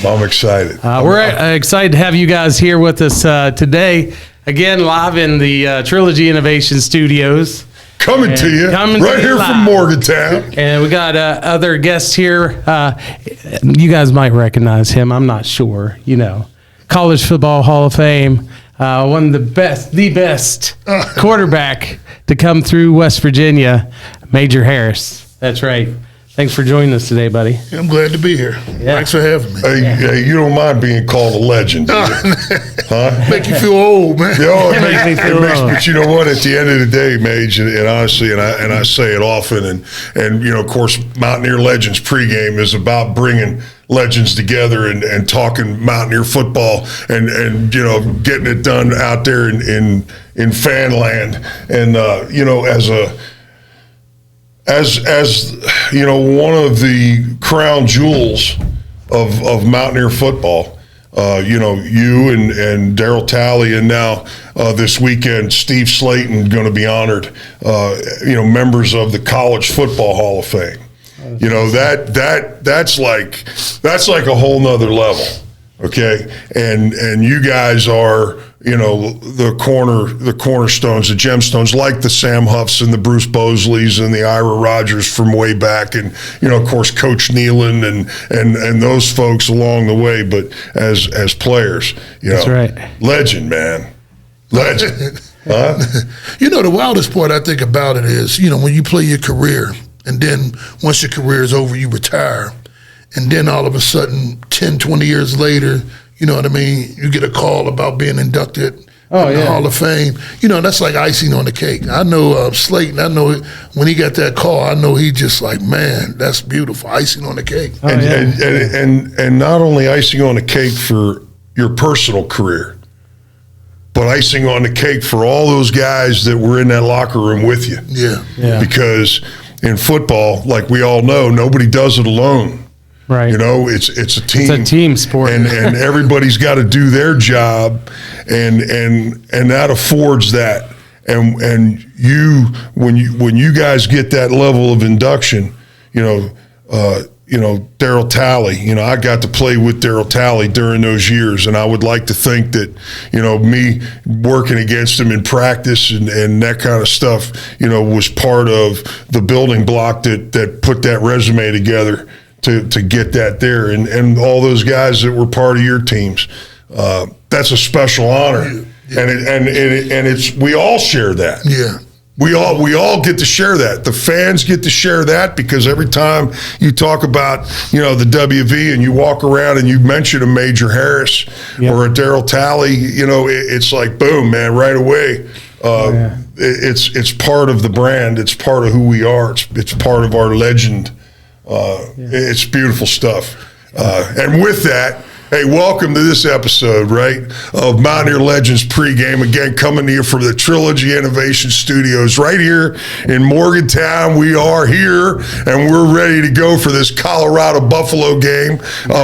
I'm excited. We're excited to have you guys here with us today. Again, live in the Trilogy Innovation Studios. Coming to you right here from Morgantown. And we got other guests here. You guys might recognize him. I'm not sure. College Football Hall of Fame. One of the best quarterback to come through West Virginia, Major Harris. That's right. Thanks for joining us today, buddy. I'm glad to be here. Yeah. Thanks for having me. Hey, you don't mind being called a legend, do you? Huh? Make you feel old, man. It makes, but you know what? At the end of the day, Mage, and honestly, and I say it often, and of course, Mountaineer Legends pregame is about bringing legends together and talking Mountaineer football and getting it done out there in fanland. And as one of the crown jewels of Mountaineer football, you and Darryl Talley, and now this weekend Steve Slayton going to be honored, members of the College Football Hall of Fame. That's like a whole nother level. Okay. And you guys are, the cornerstones, the gemstones, like the Sam Huffs and the Bruce Bosleys and the Ira Rodgers from way back. And, of course, Coach Nealon and those folks along the way. But as players, that's right. Legend, man. Legend. Huh? The wildest part I think about it is, when you play your career and then once your career is over, you retire. And then all of a sudden, 10, 20 years later, you get a call about being inducted in the Hall of Fame. That's like icing on the cake. I know Slayton, when he got that call, I know he just like, man, that's beautiful, icing on the cake. And not only icing on the cake for your personal career, but icing on the cake for all those guys that were in that locker room with you. Yeah. Because in football, like we all know, nobody does it alone. Right. It's a team. It's a team sport. And everybody's got to do their job, and that affords that. And you when you guys get that level of induction, Darryl Talley, I got to play with Darryl Talley during those years, and I would like to think that, me working against him in practice and that kind of stuff, was part of the building block that put that resume together to get that there, and all those guys that were part of your teams. That's a special honor, and it's we all share that. Yeah. We all get to share that. The fans get to share that, because every time you talk about, the WV and you walk around and you mention a Major Harris or a Darryl Talley, it's like, boom, man, right away. It's part of the brand. It's part of who we are. It's part of our legend. It's beautiful stuff. And with that, hey, welcome to this episode, right, of Mountaineer Legends pregame. Again, coming to you from the Trilogy Innovation Studios right here in Morgantown. We are here, and we're ready to go for this Colorado-Buffalo game.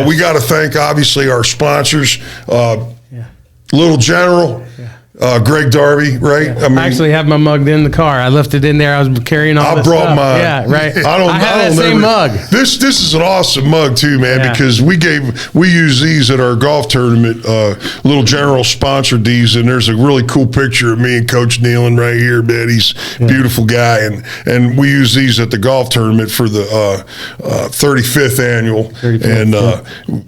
We got to thank, obviously, our sponsors, Little General, Greg Darby, right? Yeah. I actually have my mug in the car. I left it in there. I was carrying all this brought stuff. mine. Yeah, right. I have that same mug. This is an awesome mug too, man, because we use these at our golf tournament. Little General sponsored these, and there's a really cool picture of me and Coach Nealon right here, man. He's a beautiful guy, and we use these at the golf tournament for the 35th annual.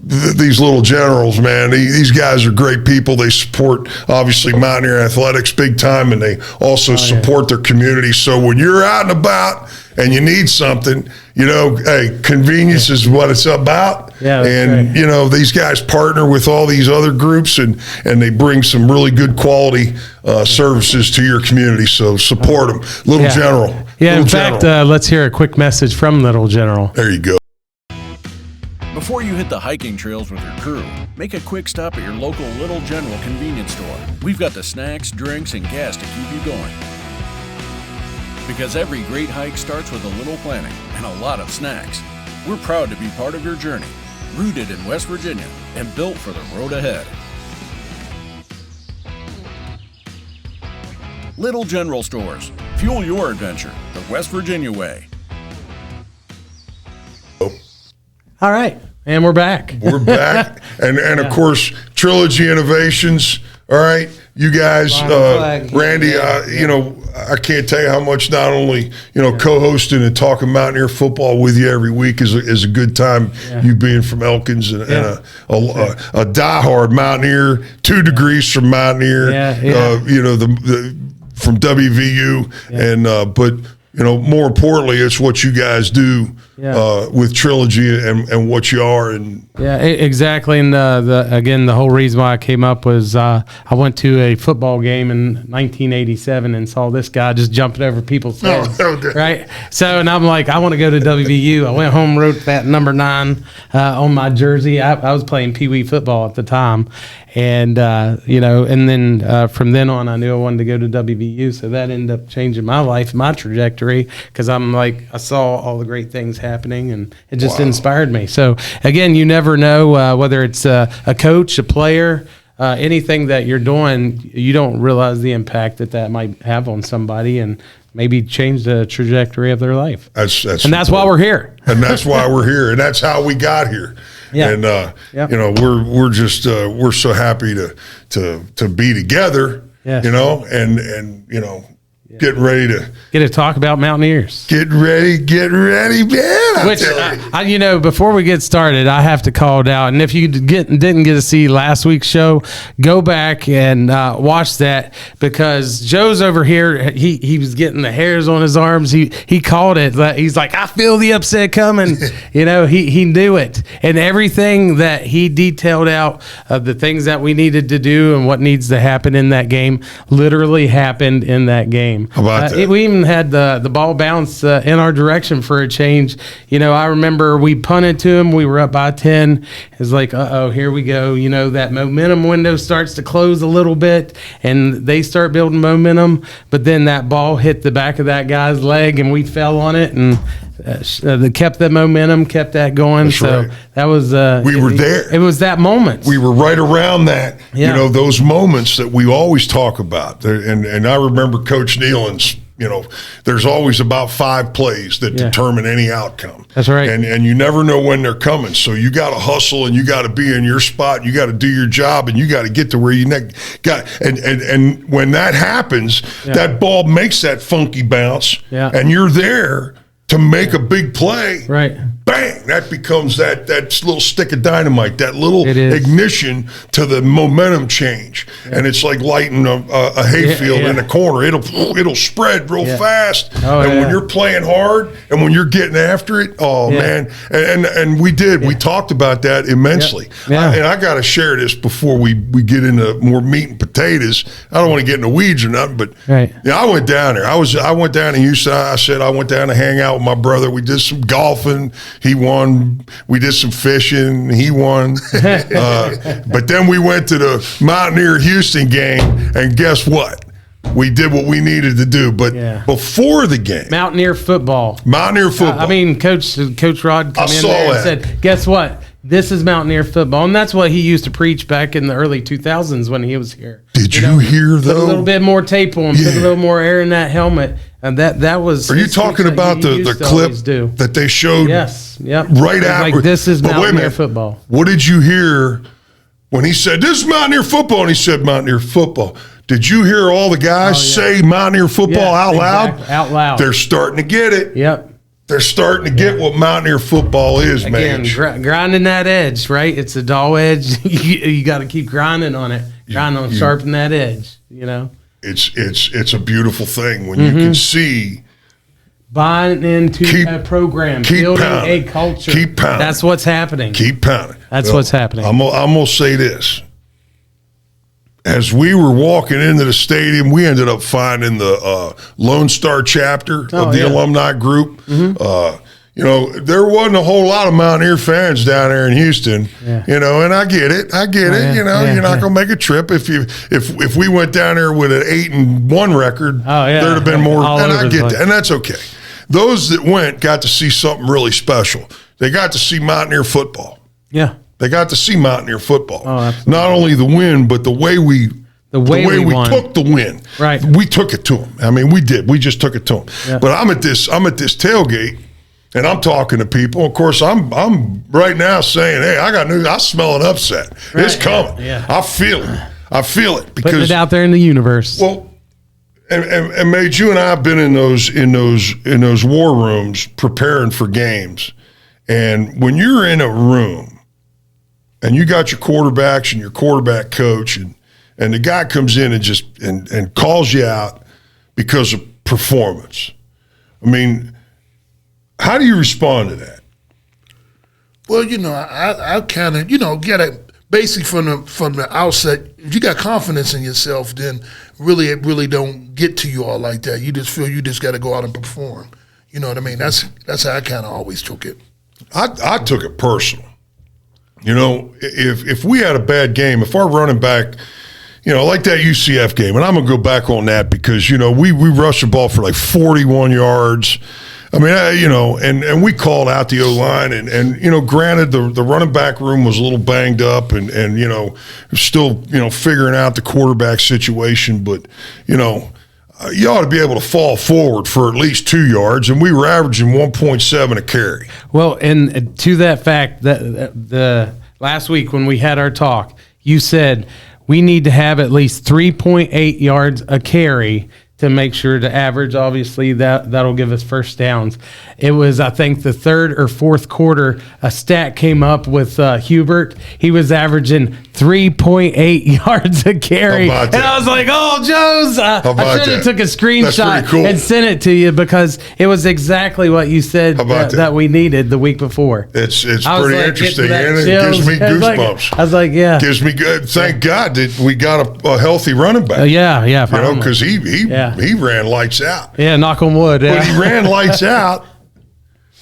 These Little Generals, man, these guys are great people. They support, obviously, Mountaineer athletics big time, and they also support their community. So when you're out and about and you need something, hey, convenience is what it's about. And these guys partner with all these other groups, and they bring some really good quality services to your community. So support them. Little General. Yeah, in fact, let's hear a quick message from Little General. There you go. Before you hit the hiking trails with your crew, make a quick stop at your local Little General convenience store. We've got the snacks, drinks, and gas to keep you going. Because every great hike starts with a little planning and a lot of snacks. We're proud to be part of your journey, rooted in West Virginia and built for the road ahead. Little General Stores. Fuel your adventure the West Virginia way. All right. And we're back. We're back. And of course, Trilogy Innovations. All right. You guys, Randy, you know, I can't tell you how much not only, you know, co-hosting and talking Mountaineer football with you every week is a good time. You being from Elkins and a diehard Mountaineer, 2 degrees from Mountaineer, you know, the from WVU. And, but, you know, more importantly, it's what you guys do with Trilogy and what you are. And exactly. And again, the whole reason why I came up was I went to a football game in 1987 and saw this guy just jumping over people's heads. Right. So, and I'm like, I want to go to WVU. I went home, wrote that number 9 on my jersey. I was playing Pee Wee football at the time. And, you know, and then from then on, I knew I wanted to go to WVU. So that ended up changing my life, my trajectory, because I'm like, I saw all the great things happening and it just inspired me. So, again, you never know whether it's a coach, a player, anything that you're doing, you don't realize the impact that might have on somebody and maybe change the trajectory of their life. That's why we're here. And that's why we're here. And that's how we got here. Yeah. And you know, we're just we're so happy to be together. You know, and you know, getting ready to talk about Mountaineers. Get ready, man. Which you know, before we get started, I have to call it out. And if you didn't get to see last week's show, go back and watch that, because Joe's over here. He was getting the hairs on his arms. He called it. He's like, I feel the upset coming. You know, he knew it, and everything that he detailed out of the things that we needed to do and what needs to happen in that game literally happened in that game. How about that? We even had the ball bounce in our direction for a change. You know, I remember we punted to him. We were up by 10. It's like, uh-oh, here we go. You know, that momentum window starts to close a little bit, and they start building momentum. But then that ball hit the back of that guy's leg, and we fell on it, and they kept the momentum, kept that going. That's so right. that was we were there. It was that moment. We were right around that. You know, those moments that we always talk about. And I remember Coach Nealon's, you know, there's always about 5 plays that determine any outcome. That's right. And you never know when they're coming. So you got to hustle, and you got to be in your spot. You got to do your job, and you got to get to where you got. And when that happens, that ball makes that funky bounce, and you're there to make a big play. Right. Bang! That becomes that little stick of dynamite, that little ignition to the momentum change, and it's like lighting a hayfield in a corner. It'll spread real fast, and when you're playing hard and when you're getting after it, man! And we did. We talked about that immensely. And I got to share this before we get into more meat and potatoes. I don't want to get in the weeds or nothing, but I went down there. I went down to Houston. I said I went down to hang out with my brother. We did some golfing. He won. We did some fishing. He won. But then we went to the Mountaineer Houston game, and guess what? We did what we needed to do. But before the game, Mountaineer football. I mean, Coach Rod came in there and said, guess what? This is Mountaineer football. And that's what he used to preach back in the early 2000s when he was here. Did you hear, though? Put a little bit more tape on, put a little more air in that helmet. And that was. Are you talking about the clip that they showed? Yes. Yep. Right after. Like, this is Mountaineer football. What did you hear when he said, this is Mountaineer football? And he said, Mountaineer football. Did you hear all the guys say Mountaineer football out loud? Exactly. Out loud. They're starting to get it. Yep. They're starting to get what Mountaineer football is, man. Again, grinding that edge, right? It's a dull edge. You got to keep grinding on it. Sharpen that edge, you know? It's a beautiful thing when you can see buying into a program, building a culture. Keep pounding. That's what's happening. Keep pounding. That's what's happening. I'm gonna say this. As we were walking into the stadium, we ended up finding the Lone Star chapter of the alumni group. You know, there wasn't a whole lot of Mountaineer fans down there in Houston. You know, and I get it. You know, you're not going to make a trip if we went down there with an 8-1 record. There'd have been more. And I get that, and that's okay. Those that went got to see something really special. They got to see Mountaineer football. Yeah, they got to see Mountaineer football. Not only the win, but the way we took the win. Right, we took it to them. I mean, we did. We just took it to them. But I'm at this tailgate. and I'm talking to people. Of course, I'm right now saying, hey, I got news. I smell an upset. Right. It's coming. Yeah. I feel it because Putting it out there in the universe. well, and Mage, you and I have been in those war rooms preparing for games, and when you're in a room and you got your quarterbacks and your quarterback coach, and the guy comes in and just and calls you out because of performance. I mean, how do you respond to that? Well, I kind of, get it basically from the outset. If you got confidence in yourself, then it really don't get to you all like that. You just feel you just got to go out and perform. You know what I mean? That's how I kind of always took it. I took it personal. If we had a bad game, if our running back, like that UCF game, and I'm going to go back on that because, we rushed the ball for like 41 yards. I mean, and we called out the O-line, and granted, the running back room was a little banged up and still, figuring out the quarterback situation, but, you ought to be able to fall forward for at least 2 yards, and we were averaging 1.7 a carry. Well, and to that fact, the last week when we had our talk, you said we need to have at least 3.8 yards a carry to make sure to average. Obviously, that'll give us first downs. It was, I think, the third or fourth quarter, a stat came up with Hubert. He was averaging 3.8 yards a carry. And I was like, oh, Joe's. I should have took a screenshot and sent it to you because it was exactly what you said that we needed the week before. It's pretty interesting, and it gives me goosebumps. I was like, yeah. Gives me good. Thank God that we got a healthy running back. Yeah. Because he ran lights out. Yeah, knock on wood. Yeah. But he ran lights out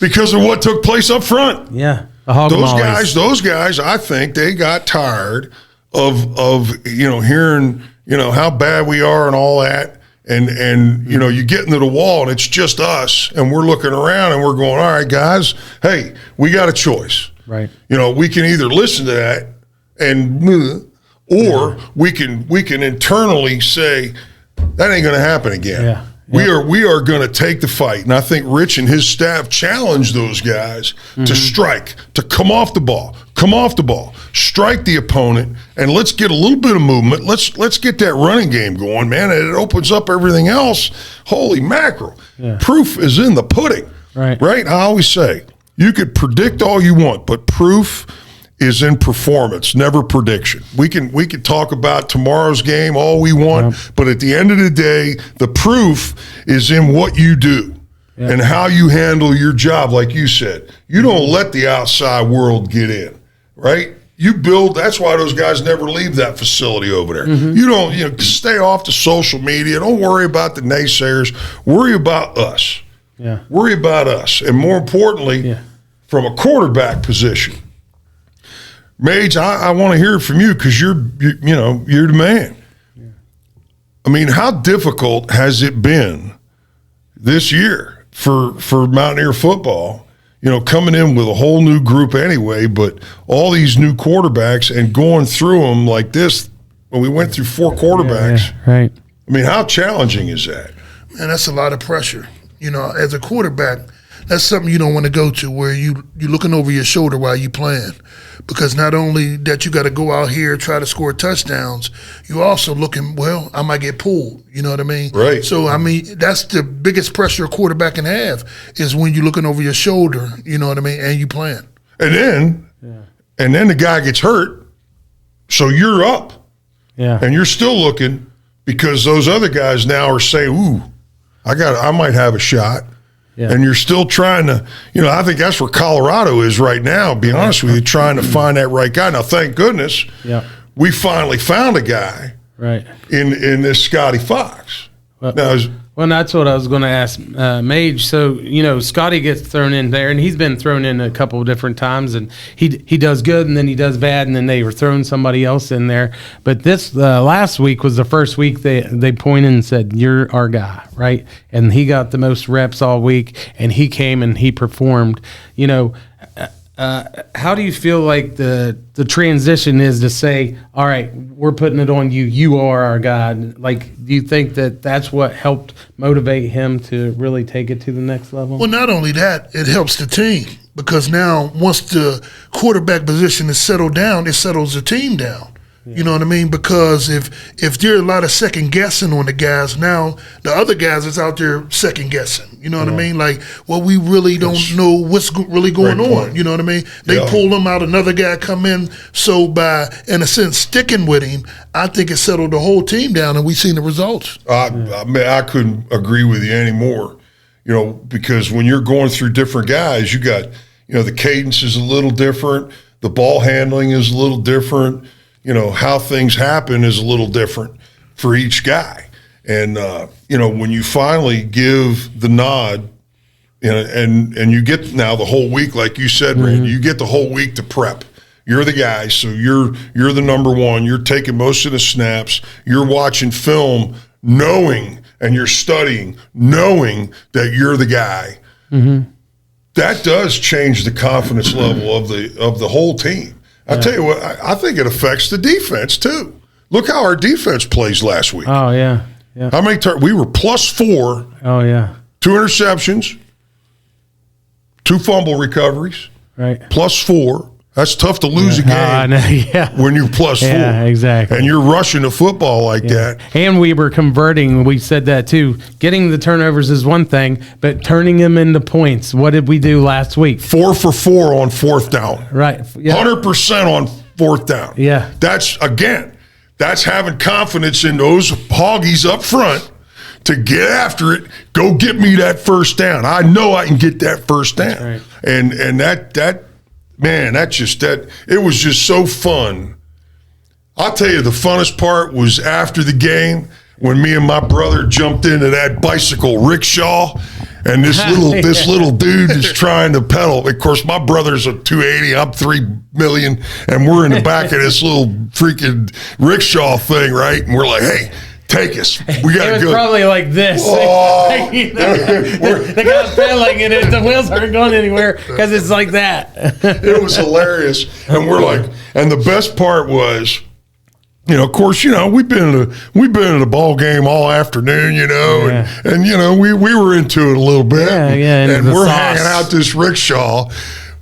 because of what took place up front. Yeah. Those guys, I think they got tired of hearing, how bad we are and all that. And you get into the wall and it's just us and we're looking around and we're going, all right, guys, hey, we got a choice. Right. We can either listen to that or we can internally say, that ain't going to happen again. Yeah. We are going to take the fight. And I think Rich and his staff challenged those guys to strike, to come off the ball, strike the opponent, and let's get a little bit of movement. Let's get that running game going, man. And it opens up everything else. Holy mackerel. Yeah. Proof is in the pudding. Right? I always say, you could predict all you want, but proof is in performance, never prediction. We can talk about tomorrow's game all we want, but at the end of the day, the proof is in what you do and how you handle your job. Like you said, you don't let the outside world get in, right? You build. That's why those guys never leave that facility over there. You don't, stay off the social media. Don't worry about the naysayers. Worry about us. Yeah. Worry about us, and more importantly, from a quarterback position. Mage, I want to hear from you because you're the man. Yeah. I mean, how difficult has it been this year for Mountaineer football? Coming in with a whole new group anyway, but all these new quarterbacks and going through them like this. When we went through 4 quarterbacks, right? I mean, how challenging is that? Man, that's a lot of pressure. As a quarterback, that's something you don't want to go to where you're looking over your shoulder while you playing. Because not only that you got to go out here try to score touchdowns, you also looking, I might get pulled. You know what I mean? Right. So, that's the biggest pressure a quarterback can have is when you're looking over your shoulder, you know what I mean, and you playing. And then the guy gets hurt, so you're up. Yeah. And you're still looking because those other guys now are saying, ooh, I might have a shot. Yeah. And you're still trying to, I think that's where Colorado is right now, be honest with you, trying to find that right guy. Now, thank goodness, we finally found a guy in this Scotty Fox. Well, that's what I was going to ask Mage. So, Scotty gets thrown in there, and he's been thrown in a couple of different times, and he does good, and then he does bad, and then they were throwing somebody else in there. But this last week was the first week they pointed and said, you're our guy, right? And he got the most reps all week, and he came and he performed. How do you feel like the transition is to say, all right, we're putting it on you. You are our guy. Like, do you think that that's what helped motivate him to really take it to the next level? Well, not only that, it helps the team because now once the quarterback position is settled down, it settles the team down. Yeah. You know what I mean? Because if there are a lot of second guessing on the guys, now the other guys is out there second guessing. You know what I mean? Like, well, we really don't know what's really going on. You know what I mean? They pull them out, another guy come in. So by, in a sense, sticking with him, I think it settled the whole team down, and we've seen the results. I couldn't agree with you anymore. You know, because when you're going through different guys, you got, you know, the cadence is a little different, the ball handling is a little different. You know, how things happen is a little different for each guy. And, you know, when you finally give the nod, you know, and you get now the whole week, like you said, Randy, you get the whole week to prep. You're the guy, so you're the number one. You're taking most of the snaps. You're watching film knowing, and you're studying, knowing that you're the guy. That does change the confidence level of the whole team. I tell you what, I think it affects the defense too. Look how our defense plays last week. Oh yeah. How many times we were +4? Oh yeah. 2 interceptions, 2 fumble recoveries. Right. +4. That's tough to lose a game. I know, yeah. When you're +4. Yeah, exactly. And you're rushing the football like that. And we were converting. We said that too. Getting the turnovers is one thing, but turning them into points. What did we do last week? 4 for 4 on 4th down. Right. Yeah. 100% on 4th down. Yeah. That's having confidence in those hoggies up front to get after it. Go get me that first down. I know I can get that first down. That's right. And that man, it was just so fun. I'll tell you, the funnest part was after the game when me and my brother jumped into that bicycle rickshaw, and this little dude is trying to pedal. Of course, my brother's a 280, I'm 3 million, and we're in the back of this little freaking rickshaw thing, right? And we're like, hey, take us. We got to go. It was probably like this. Oh. You know, the guy's pedaling and the wheels aren't going anywhere because it's like that. It was hilarious. And we're like, and the best part was, you know, of course, you know, we've been in a ball game all afternoon, you know, and you know, we were into it a little bit. And we're hanging out this rickshaw.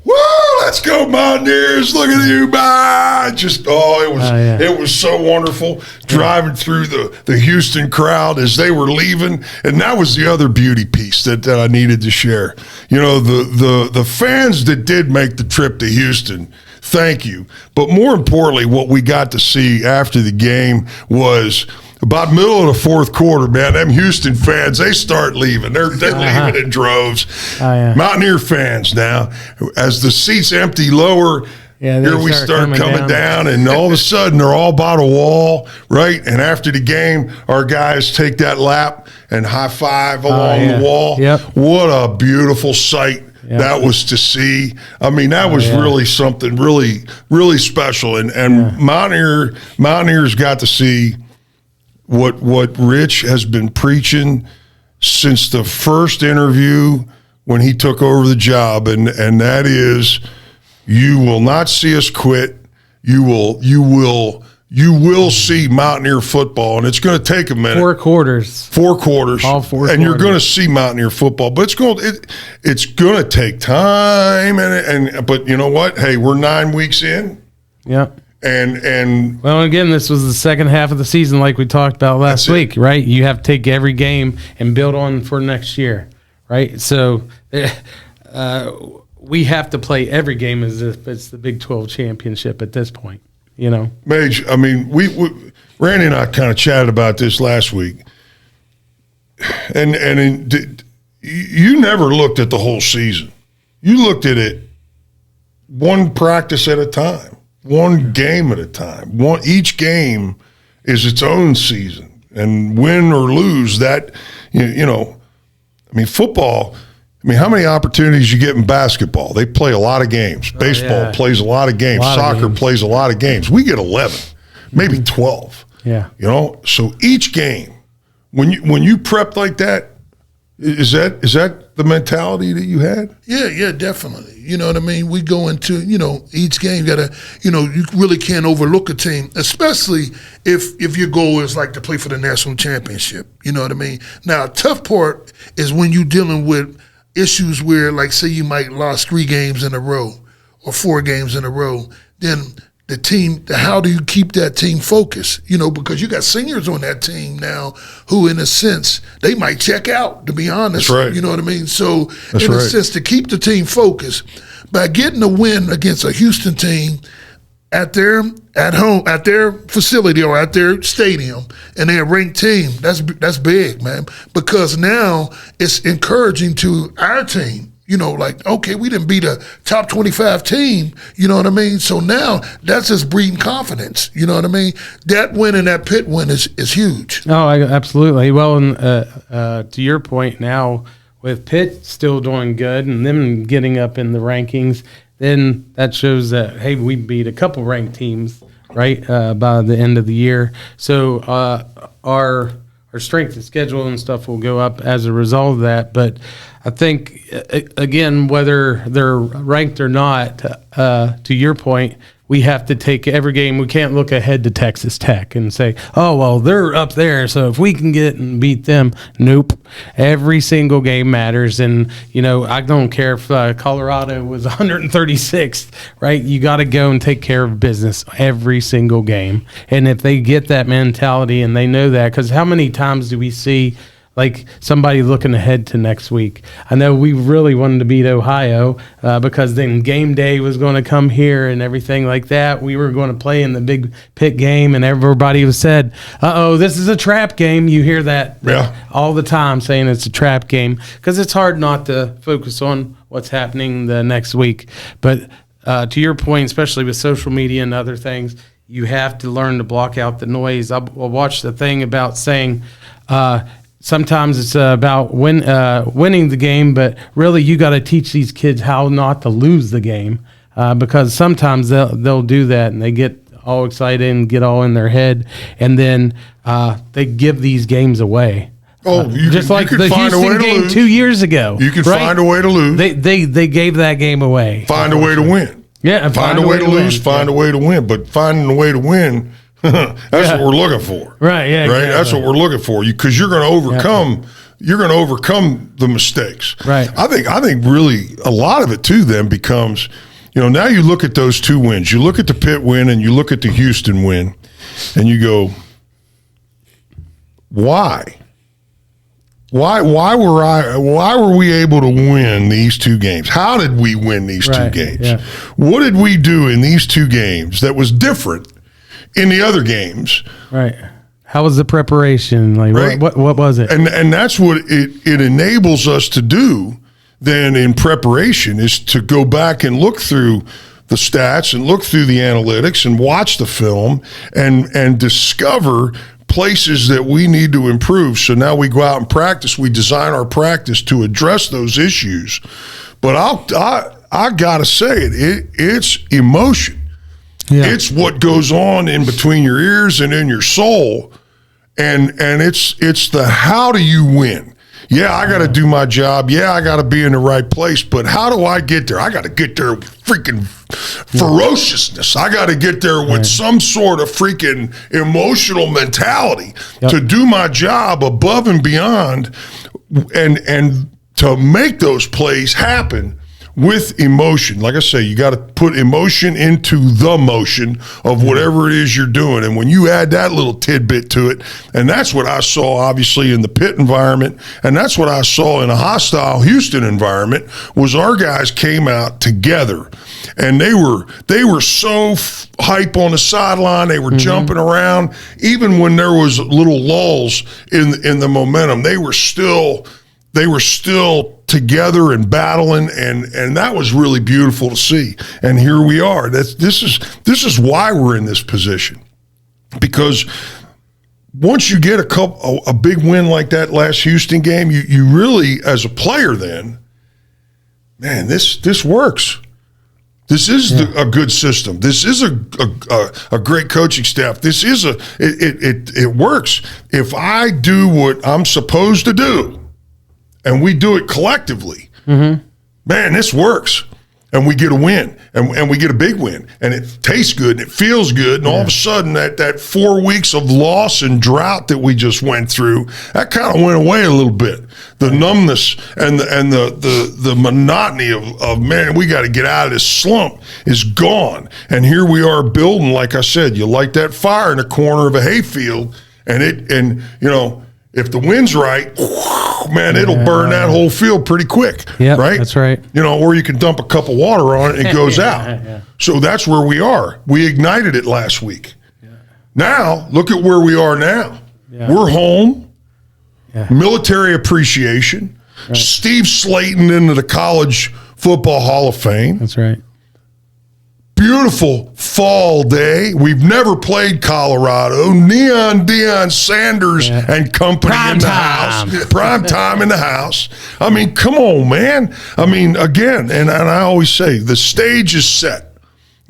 Woo! Let's go, Mountaineers! Look at you, bye! It was so wonderful driving through the Houston crowd as they were leaving, and that was the other beauty piece that I needed to share. You know, the fans that did make the trip to Houston, thank you. But more importantly, what we got to see after the game was about middle of the 4th quarter, man, them Houston fans, they start leaving. They're leaving in droves. Mountaineer fans now, as the seats empty lower, here we start coming down, and all of a sudden they're all by the wall, right? And after the game, our guys take that lap and high five along the wall. What a beautiful sight. That was to see. I mean, that was really something really, really special. And Mountaineers got to see what Rich has been preaching since the first interview when he took over the job, and that is, you will not see us quit. You will see Mountaineer football, and it's going to take a minute. 4 quarters. 4 quarters. All 4 quarters. And you're going to see Mountaineer football, but it's going to take time. But you know what? Hey, we're 9 weeks in. Yeah. And well, again, this was the second half of the season, like we talked about last week, right? You have to take every game and build on for next year, right? So we have to play every game as if it's the Big 12 championship at this point, you know. Mage, I mean, we Randy and I kind of chatted about this last week, and you never looked at the whole season. You looked at it one practice at a time. One game at a time. Each game is its own season, and win or lose that, you know. I mean, football. I mean, how many opportunities you get in basketball? They play a lot of games. Baseball plays a lot of games. Soccer plays a lot of games. We get 11, maybe 12. Yeah. You know, so each game, when you prep like that, is that the mentality that you had? Yeah, definitely. You know what I mean? We go into, each game, you really can't overlook a team, especially if your goal is like to play for the national championship. You know what I mean? Now, a tough part is when you're dealing with issues where, like, say you might lost 3 games in a row or 4 games in a row, then the team, how do you keep that team focused? Because you got seniors on that team now who, in a sense, they might check out, to be honest. That's right. You know what I mean? So, That's in a right. sense, to keep the team focused, by getting a win against a Houston team at their facility or at their stadium, and they're a ranked team, that's big, man. Because now it's encouraging to our team. Okay, we didn't beat a top 25 team, you know what I mean? So now that's just breeding confidence, you know what I mean? That win and that Pitt win is huge. Oh, absolutely. Well, and to your point now, with Pitt still doing good and them getting up in the rankings, then that shows that, hey, we beat a couple ranked teams, right, by the end of the year. So our strength of schedule and stuff will go up as a result of that. But I think, again, whether they're ranked or not, to your point, we have to take every game. We can't look ahead to Texas Tech and say, oh, well, they're up there, so if we can get and beat them. Nope. Every single game matters. And, I don't care if Colorado was 136th, right? You got to go and take care of business every single game. And if they get that mentality and they know that, because how many times do we see like somebody looking ahead to next week? I know we really wanted to beat Ohio because then game day was going to come here and everything like that. We were going to play in the big Pitt game, and everybody was said, uh-oh, this is a trap game. You hear that all the time, saying it's a trap game, because it's hard not to focus on what's happening the next week. But to your point, especially with social media and other things, you have to learn to block out the noise. I'll watch the thing about saying sometimes it's about winning the game, but really you got to teach these kids how not to lose the game, because sometimes they'll do that and they get all excited and get all in their head, and then they give these games away. Just like the Houston game 2 years ago. You can find a way to lose. They gave that game away. Find a way to win. Yeah, find a way to lose. Find a way to win. But finding a way to win, that's what we're looking for. Right. Yeah. Right. Exactly. That's what we're looking for. Because you're going to overcome. You're going to overcome the mistakes. Right. I think really a lot of it too then becomes, now you look at those 2 wins. You look at the Pitt win and you look at the Houston win, and you go, why? Why were we able to win these 2 games? How did we win these 2 games? Yeah. What did we do in these 2 games that was different in the other games? Right. How was the preparation? Like, right. what was it? And that's what it enables us to do then in preparation, is to go back and look through the stats and look through the analytics and watch the film and discover places that we need to improve. So now we go out and practice. We design our practice to address those issues. But I gotta say it's emotion. Yeah. It's what goes on in between your ears and in your soul, and it's the how do you win? Yeah, I got to do my job. Yeah, I got to be in the right place. But how do I get there? I got to get there with freaking ferociousness. I got to get there with some sort of freaking emotional mentality to do my job above and beyond, and to make those plays happen with emotion. Like I say, you got to put emotion into the motion of whatever it is you're doing. And when you add that little tidbit to it, and that's what I saw obviously in the Pitt environment, and that's what I saw in a hostile Houston environment, was our guys came out together, and they were so hype on the sideline. They were jumping around. Even when there was little lulls in the momentum, they were still together and battling, and that was really beautiful to see. And here we are. This is why we're in this position, because once you get a big win like that last Houston game, you really, as a player, then, man, this works. This is a good system. This is a great coaching staff. This is it works. If I do what I'm supposed to do, and we do it collectively, man, this works. And we get a win, and we get a big win, and it tastes good, and it feels good, and all of a sudden that 4 weeks of loss and drought that we just went through, that kind of went away a little bit. The numbness and the monotony of man, we got to get out of this slump is gone, and here we are building. Like I said, you light that fire in the corner of a hayfield, and if the wind's right, man, it'll burn that whole field pretty quick. Yeah, right. That's right. Or you can dump a cup of water on it and it goes out. Yeah. So that's where we are. We ignited it last week. Yeah. Now, look at where we are now. Yeah. We're home. Yeah. Military appreciation. Right. Steve Slayton into the College Football Hall of Fame. That's right. Beautiful fall day. We've never played Colorado. Neon Deion Sanders and company Prime in the time. house. Prime time in the house. I mean, come on, man. I mean, again, and I always say the stage is set.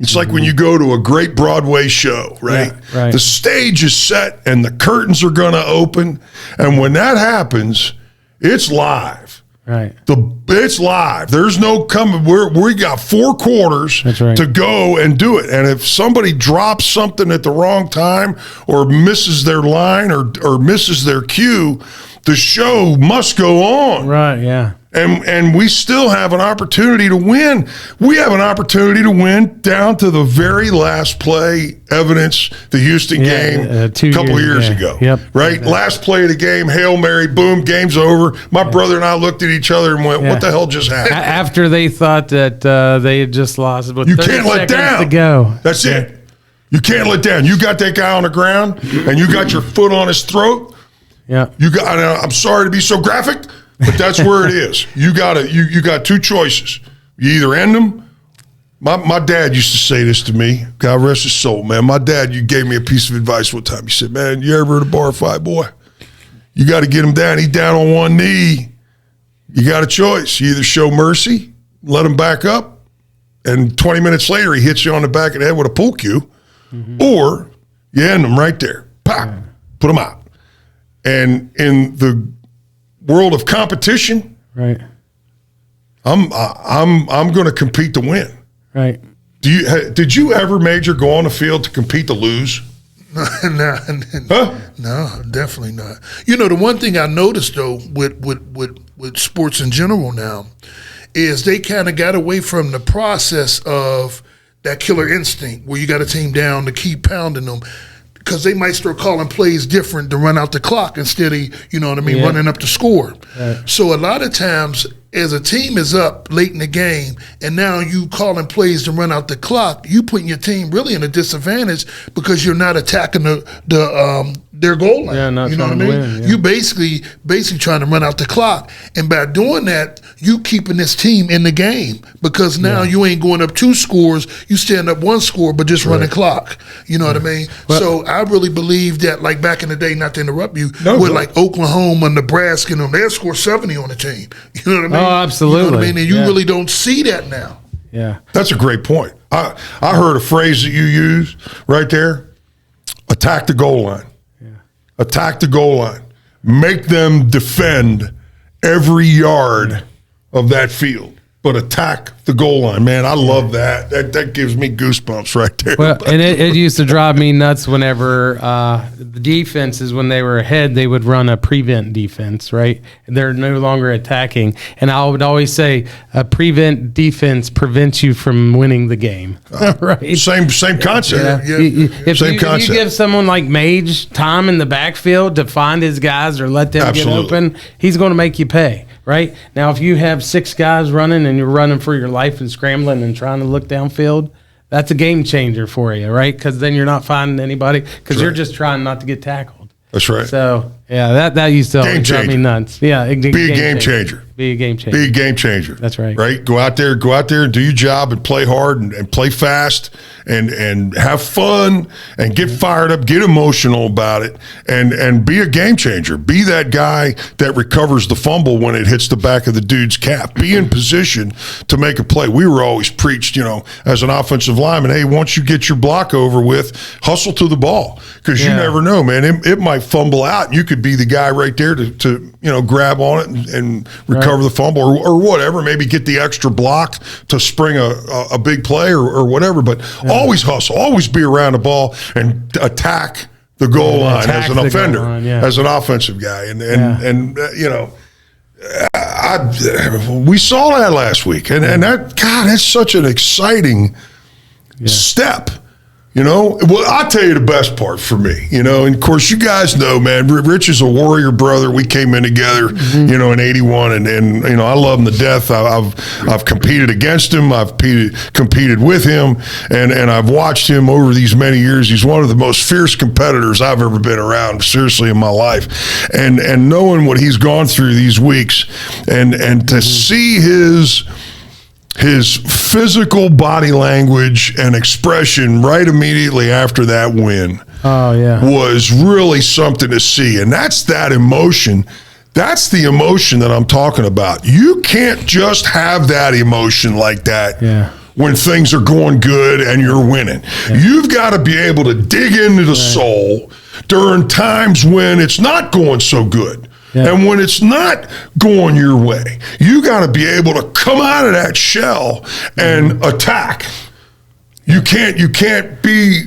It's like when you go to a great Broadway show, right? Yeah, right. The stage is set and the curtains are going to open. And when that happens, it's live. Right. It's live. There's no coming. We got 4 quarters to go and do it. And if somebody drops something at the wrong time or misses their line or misses their cue, the show must go on. Right, yeah. And we still have an opportunity to win. We have an opportunity to win down to the very last play. Evidence the Houston game a couple years ago. Yep. Right? Exactly. Last play of the game, Hail Mary, boom, game's over. My brother and I looked at each other and went, what the hell just happened? After they thought that they had just lost, but you 30 can't let seconds down. to go. That's it. You can't let down. You got that guy on the ground and you got your foot on his throat. Yeah. I'm sorry to be so graphic, but that's where it is. You got 2 choices. You either end them. My dad used to say this to me. God rest his soul, man. My dad, you gave me a piece of advice one time. He said, man, you ever at a bar fight, boy? You got to get him down. He's down on one knee. You got a choice. You either show mercy, let him back up, and 20 minutes later he hits you on the back of the head with a pool cue, or you end him right there. Pop, put him out. And in the world of competition, right, I'm going to compete to win. Right. Did you ever, Major, go on the field to compete to lose? No, definitely not. The one thing I noticed though with sports in general now is they kind of got away from the process of that killer instinct where you got a team down to keep pounding them. Because they might start calling plays different to run out the clock instead of, running up the score. Right. So a lot of times, as a team is up late in the game, and now you calling plays to run out the clock, you putting your team really in a disadvantage because you're not attacking their goal line. Yeah, not you know what I trying mean? to win, yeah. You basically trying to run out the clock, and by doing that, you keeping this team in the game because now you ain't going up 2 scores, you stand up 1 score, but just running clock. You know what I mean? Well, so I really believe that, like back in the day, not to interrupt you, like Oklahoma, Nebraska, and them, they'd score 70 on the team. You know what I mean? Oh, absolutely. You know what I mean? And you really don't see that now. Yeah. That's a great point. I heard a phrase that you used right there. Attack the goal line. Yeah. Attack the goal line. Make them defend every yard of that field, but attack the goal line. Man, I love that. That gives me goosebumps right there. Well, and it used to drive me nuts whenever the defenses, when they were ahead, they would run a prevent defense, right? They're no longer attacking. And I would always say a prevent defense prevents you from winning the game, right? Same concept. Yeah. If you give someone like Mage time in the backfield to find his guys or let them get open, he's going to make you pay. Right? Now, if you have 6 guys running and you're running for your life and scrambling and trying to look downfield, that's a game changer for you, right? Because then you're not finding anybody because you're just trying not to get tackled. That's right. So, yeah, that used to always drive me nuts. Yeah. Be a game changer. Be a game changer. Be a game changer. That's right. Right? Go out there and do your job and play hard and play fast and have fun and get fired up, get emotional about it, and be a game changer. Be that guy that recovers the fumble when it hits the back of the dude's cap. Be in position to make a play. We were always preached, as an offensive lineman, hey, once you get your block over with, hustle to the ball, because you never know, man. It might fumble out, and you could be the guy right there to grab on it and recover the fumble or whatever. Maybe get the extra block to spring a big play or whatever. But always hustle, always be around the ball and attack the goal line as an offender, as an offensive guy, we saw that last week, and that, God, that's such an exciting step. Well, I'll tell you the best part for me, and of course you guys know, man, Rich is a Warrior brother. We came in together, in 81, and I love him to death. I've competed against him. I've competed with him, and I've watched him over these many years. He's one of the most fierce competitors I've ever been around, seriously, in my life. And knowing what he's gone through these weeks, and to see his physical body language and expression right immediately after that win was really something to see. And that's that emotion. That's the emotion that I'm talking about. You can't just have that emotion like that when things are going good and you're winning. You've got to be able to dig into the soul during times when it's not going so good. And when it's not going your way, you got to be able to come out of that shell and attack. You can't be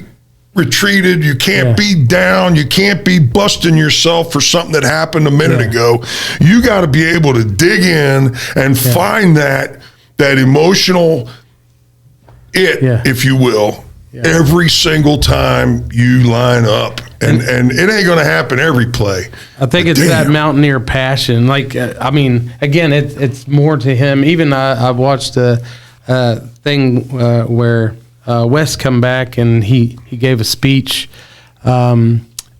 retreated. You can't be down. You can't be busting yourself for something that happened a minute ago. You got to be able to dig in and find that emotional if you will, every single time you line up. And it ain't going to happen every play. I think it's that Mountaineer passion. Again, it's more to him. Even I watched a thing where Wes come back and he gave a speech at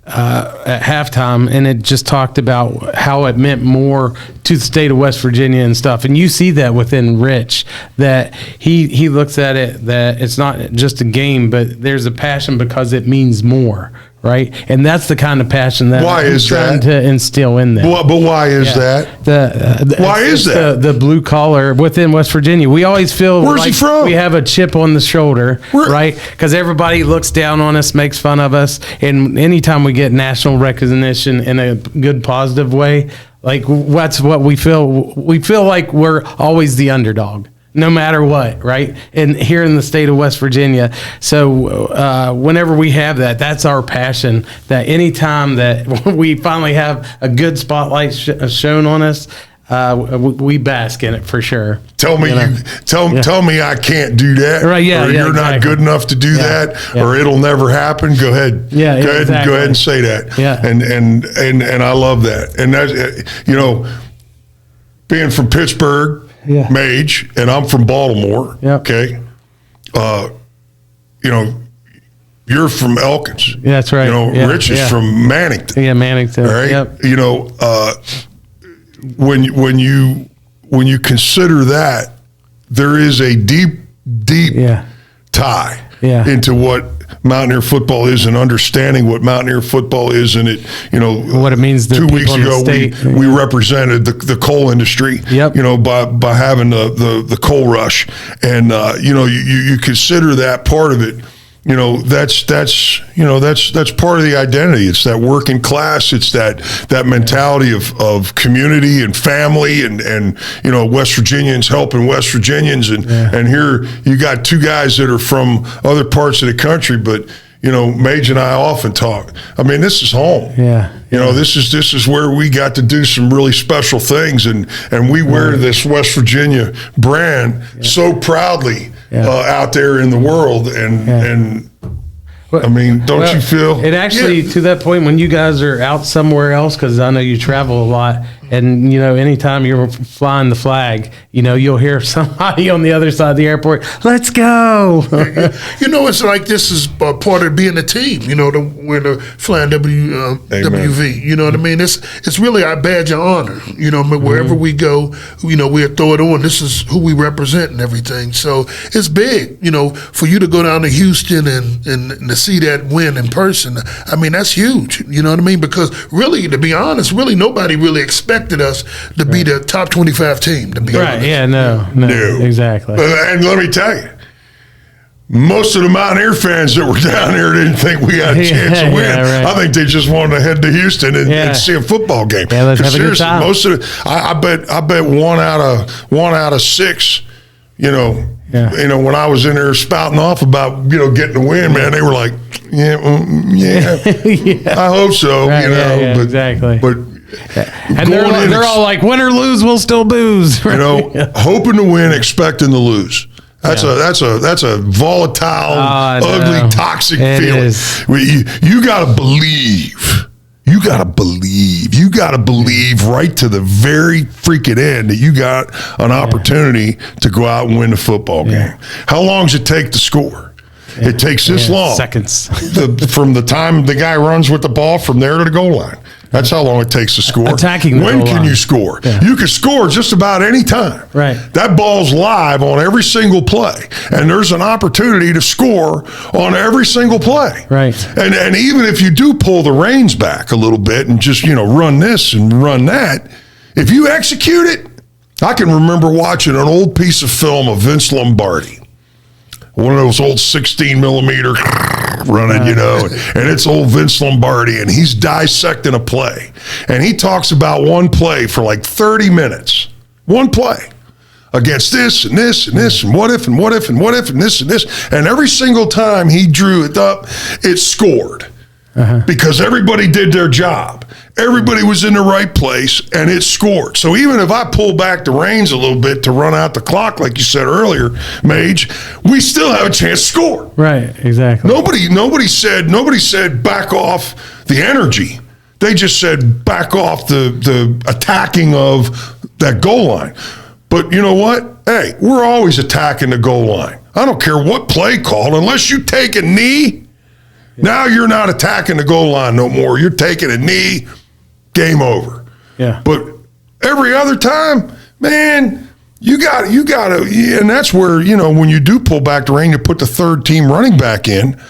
halftime, and it just talked about how it meant more to the state of West Virginia and stuff. And you see that within Rich, that he looks at it that it's not just a game, but there's a passion because it means more, right? And that's the kind of passion that I'm trying to instill in them. But why is that? Why is that? The blue collar within West Virginia. We always feel Where's he from? We have a chip on the shoulder, right? Because everybody looks down on us, makes fun of us. And anytime we get national recognition in a good, positive way, that's what we feel. We feel like we're always the underdog, no matter what, right? And here in the state of West Virginia. So whenever we have that, that's our passion, that anytime that we finally have a good spotlight shown on us, we bask in it for sure. Tell me tell me I can't do that, right? Yeah, or you're not good enough to do that, or it'll never happen. Go ahead, go ahead and say that. Yeah, and I love that. And that's being from Pittsburgh, Mage, and I'm from Baltimore. Okay, you're from Elkins. Yeah, that's right. Rich is from Mannington. Yeah, Mannington. All right. Yep. When you consider that, there is a deep tie into what Mountaineer football is, and understanding what Mountaineer football is, and what it means to 2 weeks people in the ago state. we represented the coal industry. By having the coal rush, and you consider that part of it. That's part of the identity. It's that working class. It's that mentality of community and family, and West Virginians helping West Virginians, and here you got two guys that are from other parts of the country, but Mage and I often talk. I mean, this is home. This is where we got to do some really special things, and we wear this West Virginia brand so proudly out there in the world, and I mean, don't you feel it actually to that point when you guys are out somewhere else, because I know you travel a lot, And, anytime you're flying the flag, you'll hear somebody on the other side of the airport, let's go. It's like this is part of being a team, we're the flying WV. You know what I mean? It's really our badge of honor. Wherever we go, we'll throw it on. This is who we represent and everything. So it's big, for you to go down to Houston and to see that win in person. I mean, that's huge. You know what I mean? Because really, to be honest, really nobody really expected us to be the top 25 team, to be honest. Yeah, no, exactly. And let me tell you, most of the Mountaineer fans that were down here didn't think we had a chance to win. Right. I think they just wanted to head to Houston and see a football game. Yeah, let's have a good time. Most of I bet one out of six, when I was in there spouting off about getting the win, man, they were like, yeah, I hope so. Right, exactly. But and they're all like, win or lose, we'll still booze. Right? Hoping to win, expecting to lose. That's a volatile, ugly, toxic feeling. You got to believe. You got to believe. You got to believe right to the very freaking end that you got an opportunity to go out and win the football game. How long does it take to score? It takes this long. Seconds. From the time the guy runs with the ball from there to the goal line. That's how long it takes to score. Attacking the When goal can line. you score? Yeah. You can score just about any time. Right. That ball's live on every single play. And there's an opportunity to score on every single play. Right. And even if you do pull the reins back a little bit and just, run this and run that, if you execute it, I can remember watching an old piece of film of Vince Lombardi. One of those old 16 millimeter running, and it's old Vince Lombardi, and he's dissecting a play. And he talks about one play for like 30 minutes. One play against this and this and this and what if and what if and what if and this and this. And every single time he drew it up, it scored. Because everybody did their job. Everybody was in the right place, and it scored. So even if I pull back the reins a little bit to run out the clock, like you said earlier, Mage, we still have a chance to score. Right, exactly. Nobody said back off the energy. They just said back off the attacking of that goal line. But you know what? Hey, we're always attacking the goal line. I don't care what play call, unless you take a knee. Now you're not attacking the goal line no more. You're taking a knee, game over. Yeah. But every other time, man, you got to, and that's where, when you do pull back the rein, you put the third team running back in.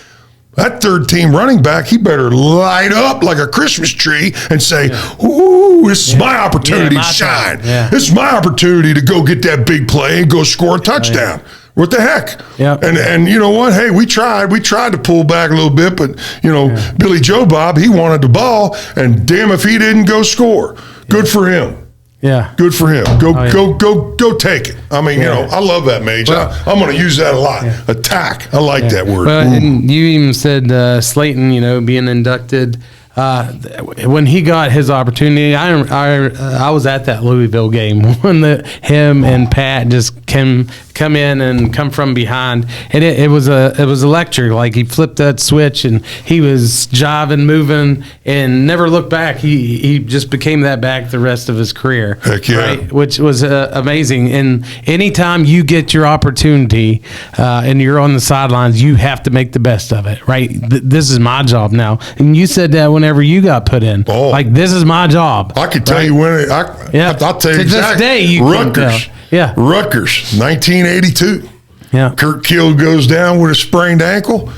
That third team running back, he better light up like a Christmas tree and say, ooh, this is my opportunity to shine. Yeah. This is my opportunity to go get that big play and go score a touchdown. What the heck? Yep. And you know what? Hey, we tried to pull back a little bit, but Billy Joe Bob, he wanted the ball, and damn if he didn't go score. Good for him. Yeah. Good for him. Go take it. I mean, I love that, Mage. I'm going to use that a lot. Yeah. Attack. I like that word. Well, and you even said Slayton, being inducted. When he got his opportunity, I was at that Louisville game when him and Pat just come in and come from behind, and it was electric. Like he flipped that switch and he was jiving, moving, and never looked back. He just became that back the rest of his career. Heck yeah. Right? Which was amazing. And anytime you get your opportunity and you're on the sidelines, you have to make the best of it. Right? This is my job now, and you said that whenever you got put in. Oh. Like, this is my job. I can tell you when I'll tell you to exactly. this day, you Rutgers. Rutgers, 1982. Yeah. Kurt Kill goes down with a sprained ankle.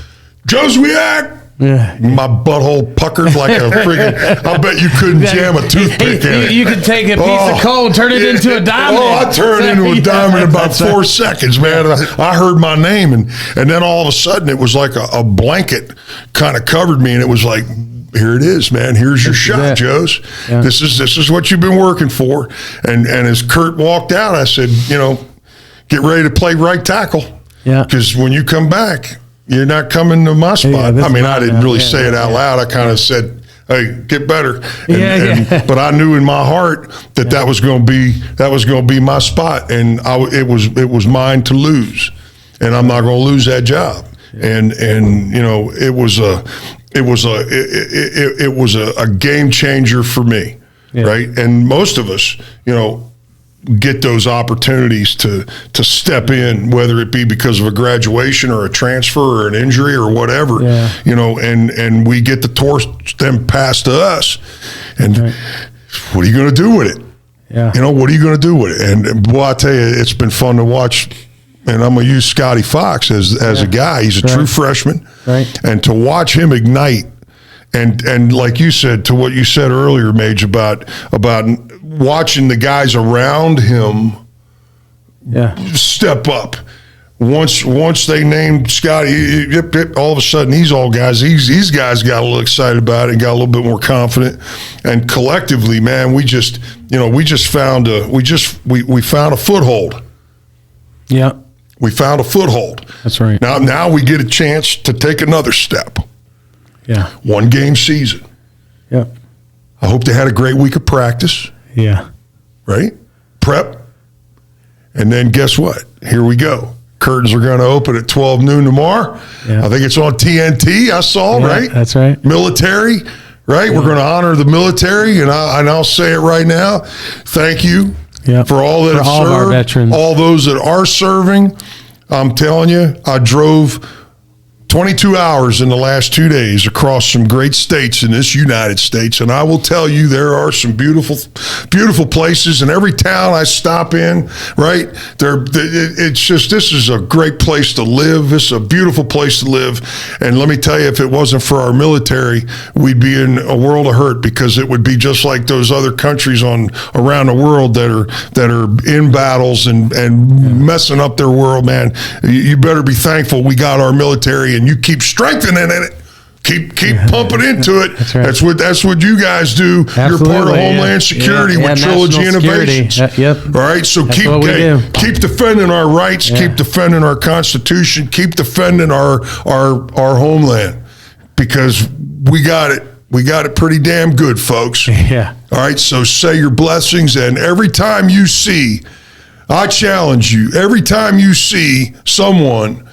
Joswiak. Yeah. My butthole puckered like a friggin'. I bet you couldn't jam a toothpick in it. You could take a piece of coal and turn it into a diamond. I turned it into a diamond in about 4 seconds, man. I heard my name, and then all of a sudden it was like a blanket kind of covered me, and it was like, here it is, man. Here's your shot, Joes. Yeah. This is what you've been working for. And as Kurt walked out, I said, get ready to play right tackle. Yeah. Because when you come back, you're not coming to my spot. I mean, I didn't really say it out loud. I kind of said, hey, get better. But I knew in my heart that was going to be my spot, and it was mine to lose, and I'm not going to lose that job. And it was a game changer for me. right? And most of us, get those opportunities to step in, whether it be because of a graduation or a transfer or an injury or whatever, and we get the torch them passed to us. And what are you going to do with it? Yeah. What are you going to do with it? And boy, I tell you, it's been fun to watch. And I'm going to use Scotty Fox as a guy. He's a true freshman. Right. And to watch him ignite, and like you said, to what you said earlier, Mage, about watching the guys around him step up. Once they named Scotty, all of a sudden these guys got a little excited about it and got a little bit more confident. And collectively, man, we found a foothold. Yeah. We found a foothold. That's right. Now we get a chance to take another step. Yeah. 1 game season. Yeah. I hope they had a great week of practice. Yeah. Right? Prep. And then guess what? Here we go. Curtains are going to open at 12 noon tomorrow. Yeah. I think it's on TNT. I saw, right? That's right. Military, right? Yeah. We're going to honor the military, and I'll say it right now. Thank you for all that have served, of our veterans, all those that are serving. I'm telling you, I drove 22 hours in the last 2 days across some great states in this United States. And I will tell you, there are some beautiful, beautiful places in every town I stop in, right? This is a great place to live. This is a beautiful place to live. And let me tell you, if it wasn't for our military, we'd be in a world of hurt, because it would be just like those other countries around the world that are in battles and messing up their world, man. You better be thankful we got our military, and you keep strengthening it. Keep pumping into it. That's right. That's what you guys do. Absolutely, you're part of Homeland Security with Trilogy Innovations. Yep. All right, so keep defending our rights. Keep defending our Constitution. Keep defending our homeland, because we got it. We got it pretty damn good, folks. Yeah. All right, so say your blessings, and every time you see, I challenge you, every time you see someone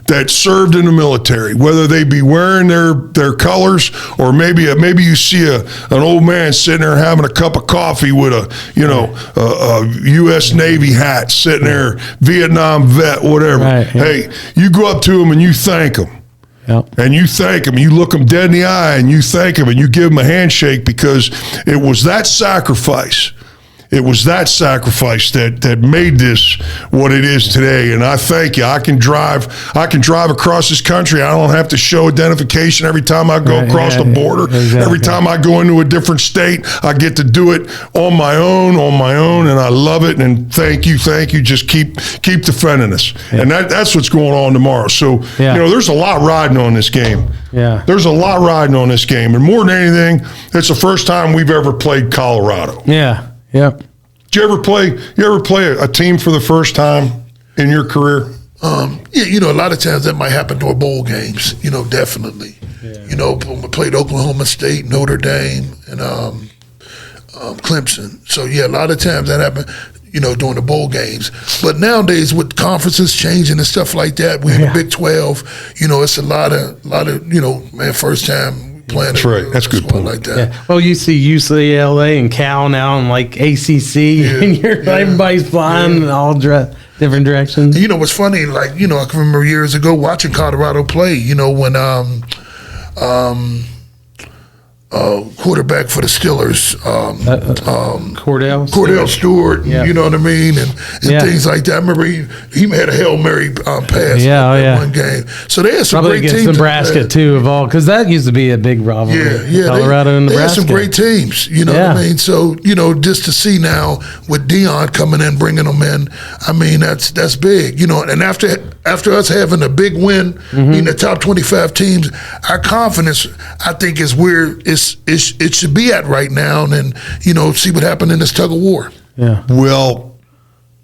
that served in the military, whether they be wearing their colors, or maybe you see an old man sitting there having a cup of coffee with a U.S. Navy hat, sitting there, Vietnam vet, whatever. Right, yeah. Hey, you go up to him and you thank him. Yep. And you thank him, you look him dead in the eye and you thank him, and you give him a handshake, because it was that sacrifice. It was that sacrifice that made this what it is today. And I thank you. I can drive across this country. I don't have to show identification every time I go across the border. Exactly. Every time I go into a different state, I get to do it on my own, and I love it. And thank you. Just keep defending us. Yeah. And that's what's going on tomorrow. So, there's a lot riding on this game. Yeah. There's a lot riding on this game. And more than anything, it's the first time we've ever played Colorado. Yeah. Yep. Did you ever play a team for the first time in your career? A lot of times that might happen during bowl games, definitely. Yeah. When we played Oklahoma State, Notre Dame, and Clemson. So, a lot of times that happened, during the bowl games. But nowadays, with conferences changing and stuff like that, we're in the Big 12, it's a lot of, first time playing. That's right. That's a good point. Like that. Yeah. Well, you see UCLA and Cal now in like ACC, and everybody's flying in all different directions. What's funny, I can remember years ago watching Colorado play, when quarterback for the Steelers, Cordell Stewart, you know what I mean, and things like that. I remember he had a Hail Mary pass in one game. So they had some probably great against teams. Nebraska too, of all, because that used to be a big rivalry. Colorado and Nebraska. They had some great teams. You know what I mean. So just to see now with Dion coming in, bringing them in, I mean that's big. And after us having a big win in the top 25 teams, our confidence, I think, is where it should be at right now, and see what happened in this tug of war. Yeah. Well,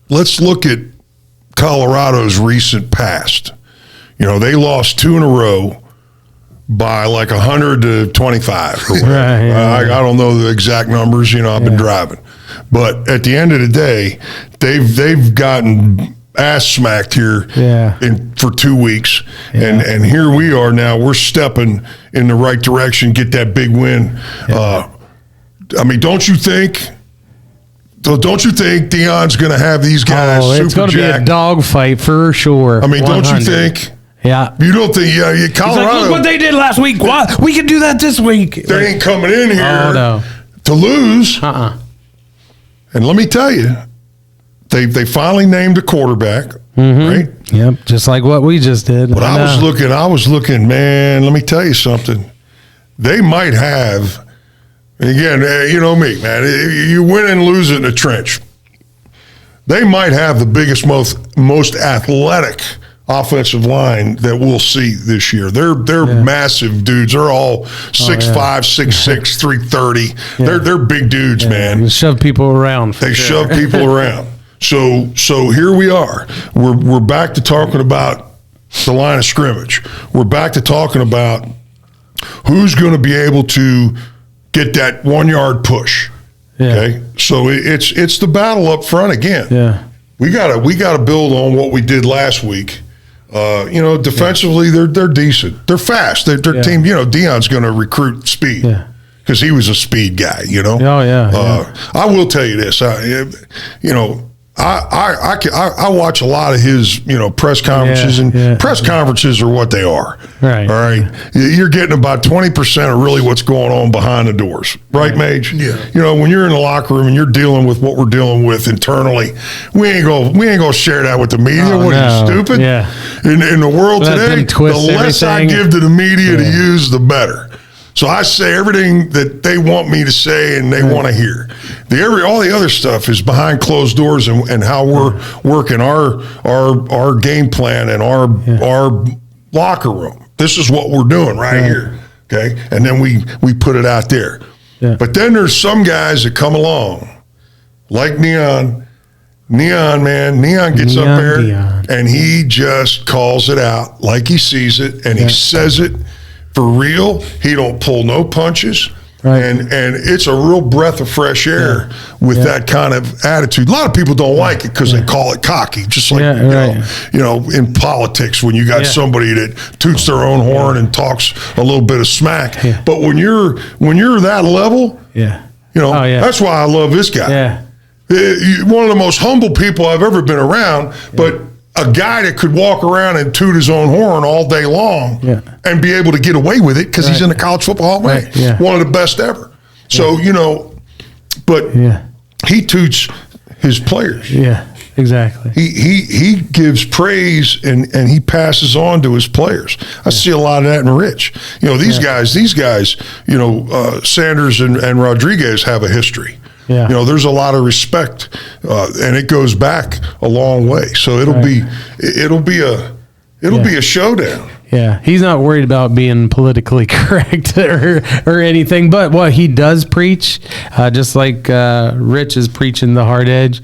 let's look at Colorado's recent past. They lost 2 in a row by like 100 to 25 or whatever. Right, I don't know the exact numbers. I've been driving, but at the end of the day, they've gotten ass smacked here for 2 weeks, and here we are now. We're stepping in the right direction, get that big win. I mean, don't you think Deion's going to have these guys it's going to be a dogfight for sure. I mean, 100. don't you think? Yeah. You don't think, Colorado. Look what they did last week. Why? We can do that this week. They ain't coming in here to lose. And let me tell you, they finally named a quarterback, right? Yep, just like what we just did. But I was looking, man, let me tell you something. They might have, and again, you know me, man, you win and lose in the trench. They might have the biggest, most athletic offensive line that we'll see this year. They're massive dudes. They're all 6'5", 6'6", 330. They're big dudes, man. They shove people around. They shove people around. So here we are. We're back to talking about the line of scrimmage. We're back to talking about who's going to be able to get that 1 yard push. Yeah. Okay, so it's the battle up front again. Yeah, we gotta build on what we did last week. Defensively they're decent. They're fast. Their team. Deion's going to recruit speed. Yeah. Because he was a speed guy, Oh yeah. I will tell you this. I watch a lot of his, press conferences, press conferences are what they are. Right. All right. You're getting about 20% of really what's going on behind the doors. Right, Mage? Yeah. When you're in the locker room and you're dealing with what we're dealing with internally, we ain't gonna share that with the media. What are you, stupid? Yeah. In the world today, the less I give to the media to use, the better. So I say everything that they want me to say and they want to hear. All the other stuff is behind closed doors and how we're working our game plan and our locker room. This is what we're doing right here, okay? And then we put it out there. Yeah. But then there's some guys that come along, like Neon, man. Neon gets up there and he just calls it out like he sees it, and he says it for real. He don't pull no punches. Right. And it's a real breath of fresh air with that kind of attitude. A lot of people don't like it because they call it cocky, just like in politics when you got somebody that toots their own horn and talks a little bit of smack. Yeah. But when you're that level, that's why I love this guy. Yeah. One of the most humble people I've ever been around, but a guy that could walk around and toot his own horn all day long and be able to get away with it because he's in the College Football Hall of Fame. Right. Yeah. One of the best ever. So, but he toots his players. Yeah, exactly. He gives praise and he passes on to his players. I see a lot of that in Rich. These guys, Sanders and Rodriguez have a history. Yeah. There's a lot of respect, and it goes back a long way. So it'll be a showdown. Yeah, he's not worried about being politically correct or anything. But what he does preach, just like Rich is preaching the hard edge,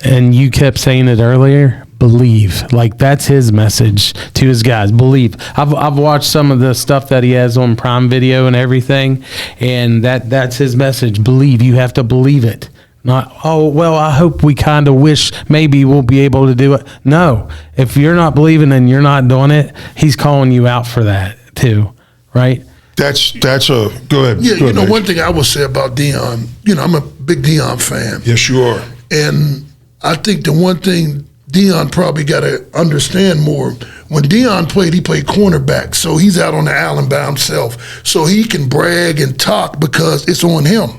and you kept saying it earlier. Believe, like that's his message to his guys. Believe. I've watched some of the stuff that he has on Prime Video and everything, and that's his message. Believe. You have to believe it. Not, I hope we kind of wish maybe we'll be able to do it. No, if you're not believing and you're not doing it, he's calling you out for that too, right? That's a go ahead. Yeah, go ahead, one thing I will say about Deion, I'm a big Deion fan. Yes, you are. And I think the one thing Deion probably got to understand more. When Deion played, he played cornerback, so he's out on the island by himself. So he can brag and talk because it's on him.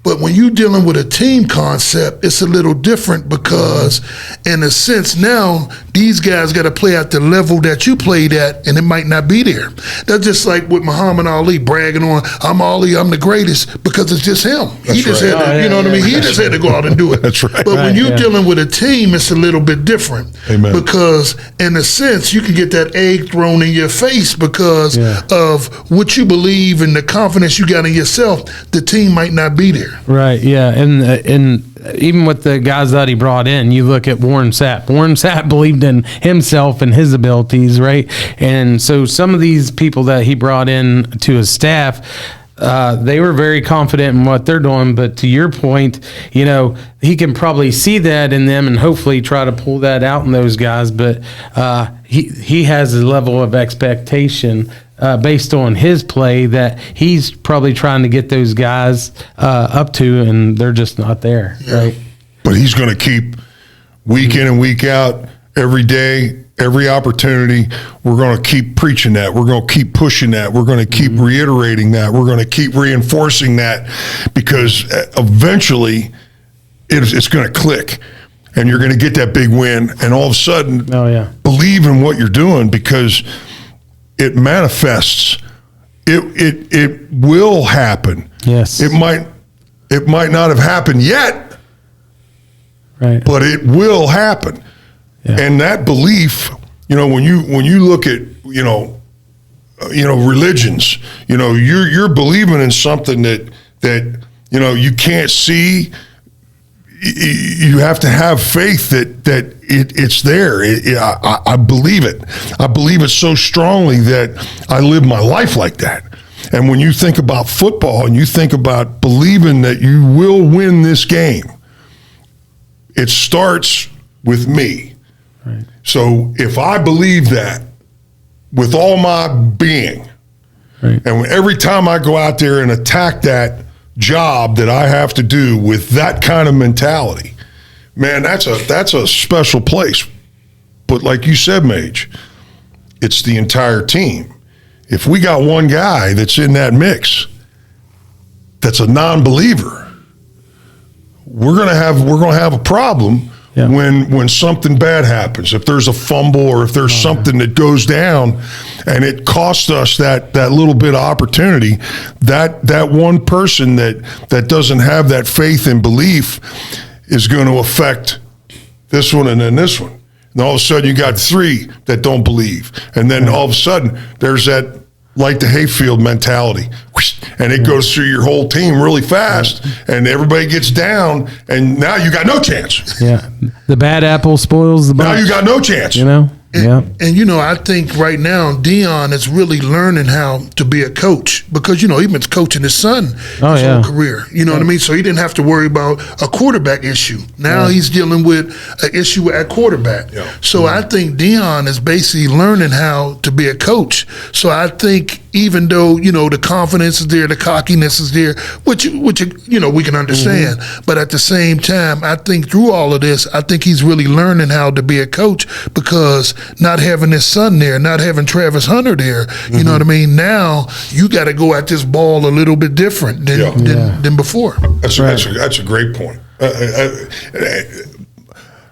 But when you're dealing with a team concept, it's a little different because, in a sense, now these guys got to play at the level that you played at, and it might not be there. That's just like with Muhammad Ali bragging on, I'm Ali, I'm the greatest, because it's just him. He just had to, what I mean? He just had to go out and do it. That's right. But when you're dealing with a team, it's a little bit different. Amen. Because, in a sense, you can get that egg thrown in your face because of what you believe and the confidence you got in yourself. The team might not be there. Right, yeah, and even with the guys that he brought in, you look at Warren Sapp. Warren Sapp believed in himself and his abilities, right? And so some of these people that he brought in to his staff, they were very confident in what they're doing. But to your point, he can probably see that in them and hopefully try to pull that out in those guys. But he has a level of expectation based on his play that he's probably trying to get those guys up to, and they're just not there, right? But he's going to keep week in and week out, every day, every opportunity. We're going to keep preaching that. We're going to keep pushing that. We're going to keep reiterating that. We're going to keep reinforcing that, because eventually it's going to click. And you're going to get that big win, and all of a sudden, believe in what you're doing, because it manifests. It will happen. Yes. It might not have happened yet, right? But it will happen. Yeah. And that belief, when you look at religions, you're believing in something that you can't see. You have to have faith that it's there. I believe it. I believe it so strongly that I live my life like that. And when you think about football and you think about believing that you will win this game, it starts with me. Right. So if I believe that with all my being, right, and every time I go out there and attack that job that I have to do with that kind of mentality, man, that's a special place. But like you said, Mage, it's the entire team. If we got one guy that's in that mix that's a non-believer, we're gonna have a problem. Yeah. When something bad happens, if there's a fumble or if there's something that goes down and it costs us that little bit of opportunity, that one person that doesn't have that faith and belief is going to affect this one and then this one. And all of a sudden you got three that don't believe. And then all of a sudden there's that light the hayfield mentality, and it goes through your whole team really fast, and everybody gets down, and now you got no chance. Yeah, the bad apple spoils the bunch. Now you got no chance. And I think right now Deion is really learning how to be a coach, because he's been coaching his son his whole career. You know what I mean? So he didn't have to worry about a quarterback issue. Now he's dealing with an issue at quarterback. Yeah. So I think Deion is basically learning how to be a coach. So I think even though the confidence is there, the cockiness is there, which we can understand, but at the same time, I think through all of this, I think he's really learning how to be a coach, because not having his son there, not having Travis Hunter there, you know what I mean? Now you got to go at this ball a little bit different than before. That's a great point.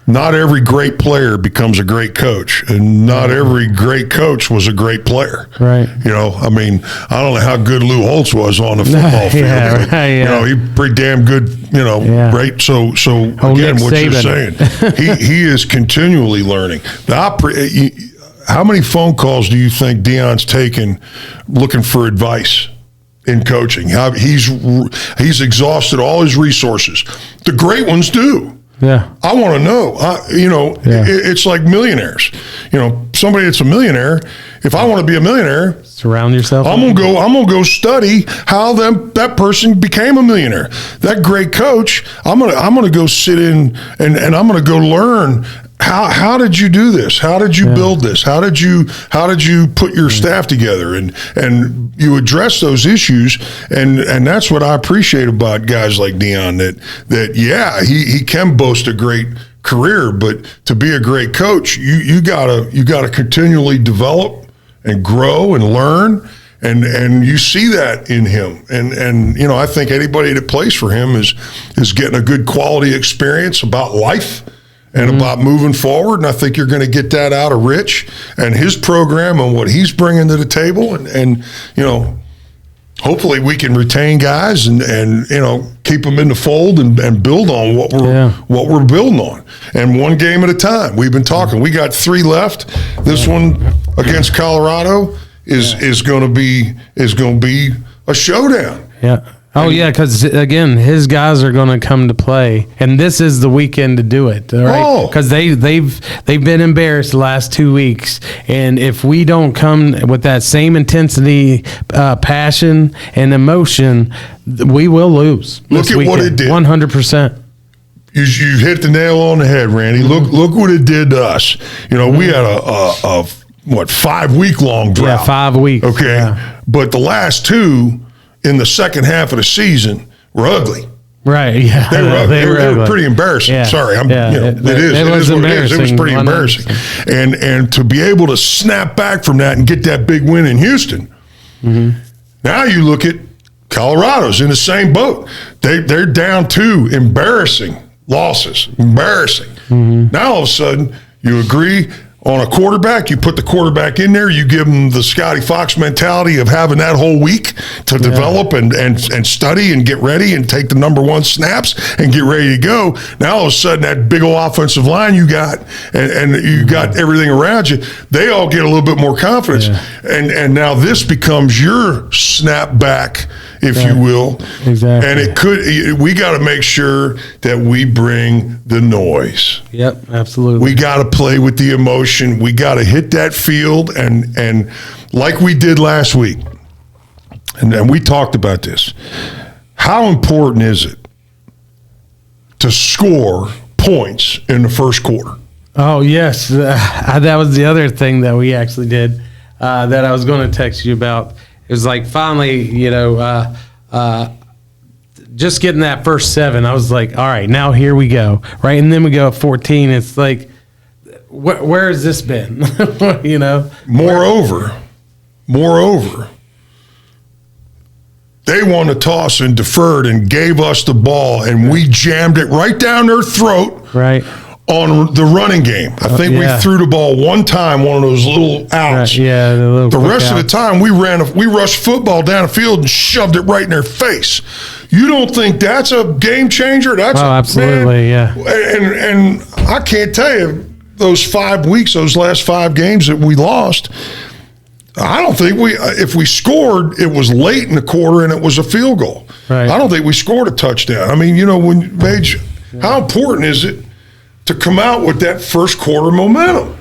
Not every great player becomes a great coach, and not every great coach was a great player. Right. I don't know how good Lou Holtz was on the football field. But, he pretty damn good, right? So again, Nick what Saban. You're saying, he is continually learning. How many phone calls do you think Deion's taken looking for advice in coaching? He's exhausted all his resources. The great ones do. Yeah, I want to know. It's like millionaires. Somebody that's a millionaire. If I want to be a millionaire, surround yourself. I'm gonna go study how that person became a millionaire. That great coach. I'm gonna go sit in and I'm gonna go learn. How did you do this? How did you build this? How did you put your staff together? And you address those issues, and that's what I appreciate about guys like Deion. That he can boast a great career, but to be a great coach, you gotta continually develop and grow and learn. And you see that in him, and I think anybody that plays for him is getting a good quality experience about life and about moving forward. And I think you're going to get that out of Rich and his program and what he's bringing to the table. And hopefully we can retain guys and keep them in the fold and build on what we're building on. And one game at a time. We've been talking. We got 3 left. This one against Colorado is going to be a showdown. Yeah. Oh, yeah, because, again, his guys are going to come to play, and this is the weekend to do it, all right? Because they've been embarrassed the last 2 weeks, and if we don't come with that same intensity, passion, and emotion, we will lose. Look at what it did. 100%. You hit the nail on the head, Randy. Look what it did to us. We had a 5-week-long drought. Yeah, 5 weeks. Okay. Yeah. But the last two in the second half of the season were ugly. Right. Yeah. They were ugly. They were ugly. pretty embarrassing. Yeah. Sorry. It It was embarrassing. It was pretty embarrassing. And to be able to snap back from that and get that big win in Houston. Mm-hmm. Now you look at Colorado's in the same boat. They're down 2 embarrassing losses. Embarrassing. Mm-hmm. Now all of a sudden you agree on a quarterback, you put the quarterback in there, you give him the Scotty Fox mentality of having that whole week to develop and study and get ready and take the number 1 snaps and get ready to go. Now all of a sudden that big old offensive line you got and you got everything around you, they all get a little bit more confidence. Yeah. And now this becomes your snap back, if you will. Exactly. And we got to make sure that we bring the noise. Yep, absolutely. We got to play with the emotion. We got to hit that field and like we did last week. And we talked about this. How important is it to score points in the first quarter? Oh, yes. That was the other thing that we actually did that I was going to text you about. It was like finally, just getting that first 7. I was like, all right, now here we go. Right. And then we go at 14. It's like, where has this been? Moreover, they won the toss and deferred and gave us the ball, and we jammed it right down their throat. Right. On the running game. I think we threw the ball one time, one of those little outs. Right, yeah, the rest of the time we rushed football down the field and shoved it right in their face. You don't think that's a game changer? Absolutely, man. Yeah. And I can't tell you those 5 weeks, those last 5 games that we lost. I don't think if we scored, it was late in the quarter and it was a field goal. Right. I don't think we scored a touchdown. I mean, how important is it to come out with that first quarter momentum?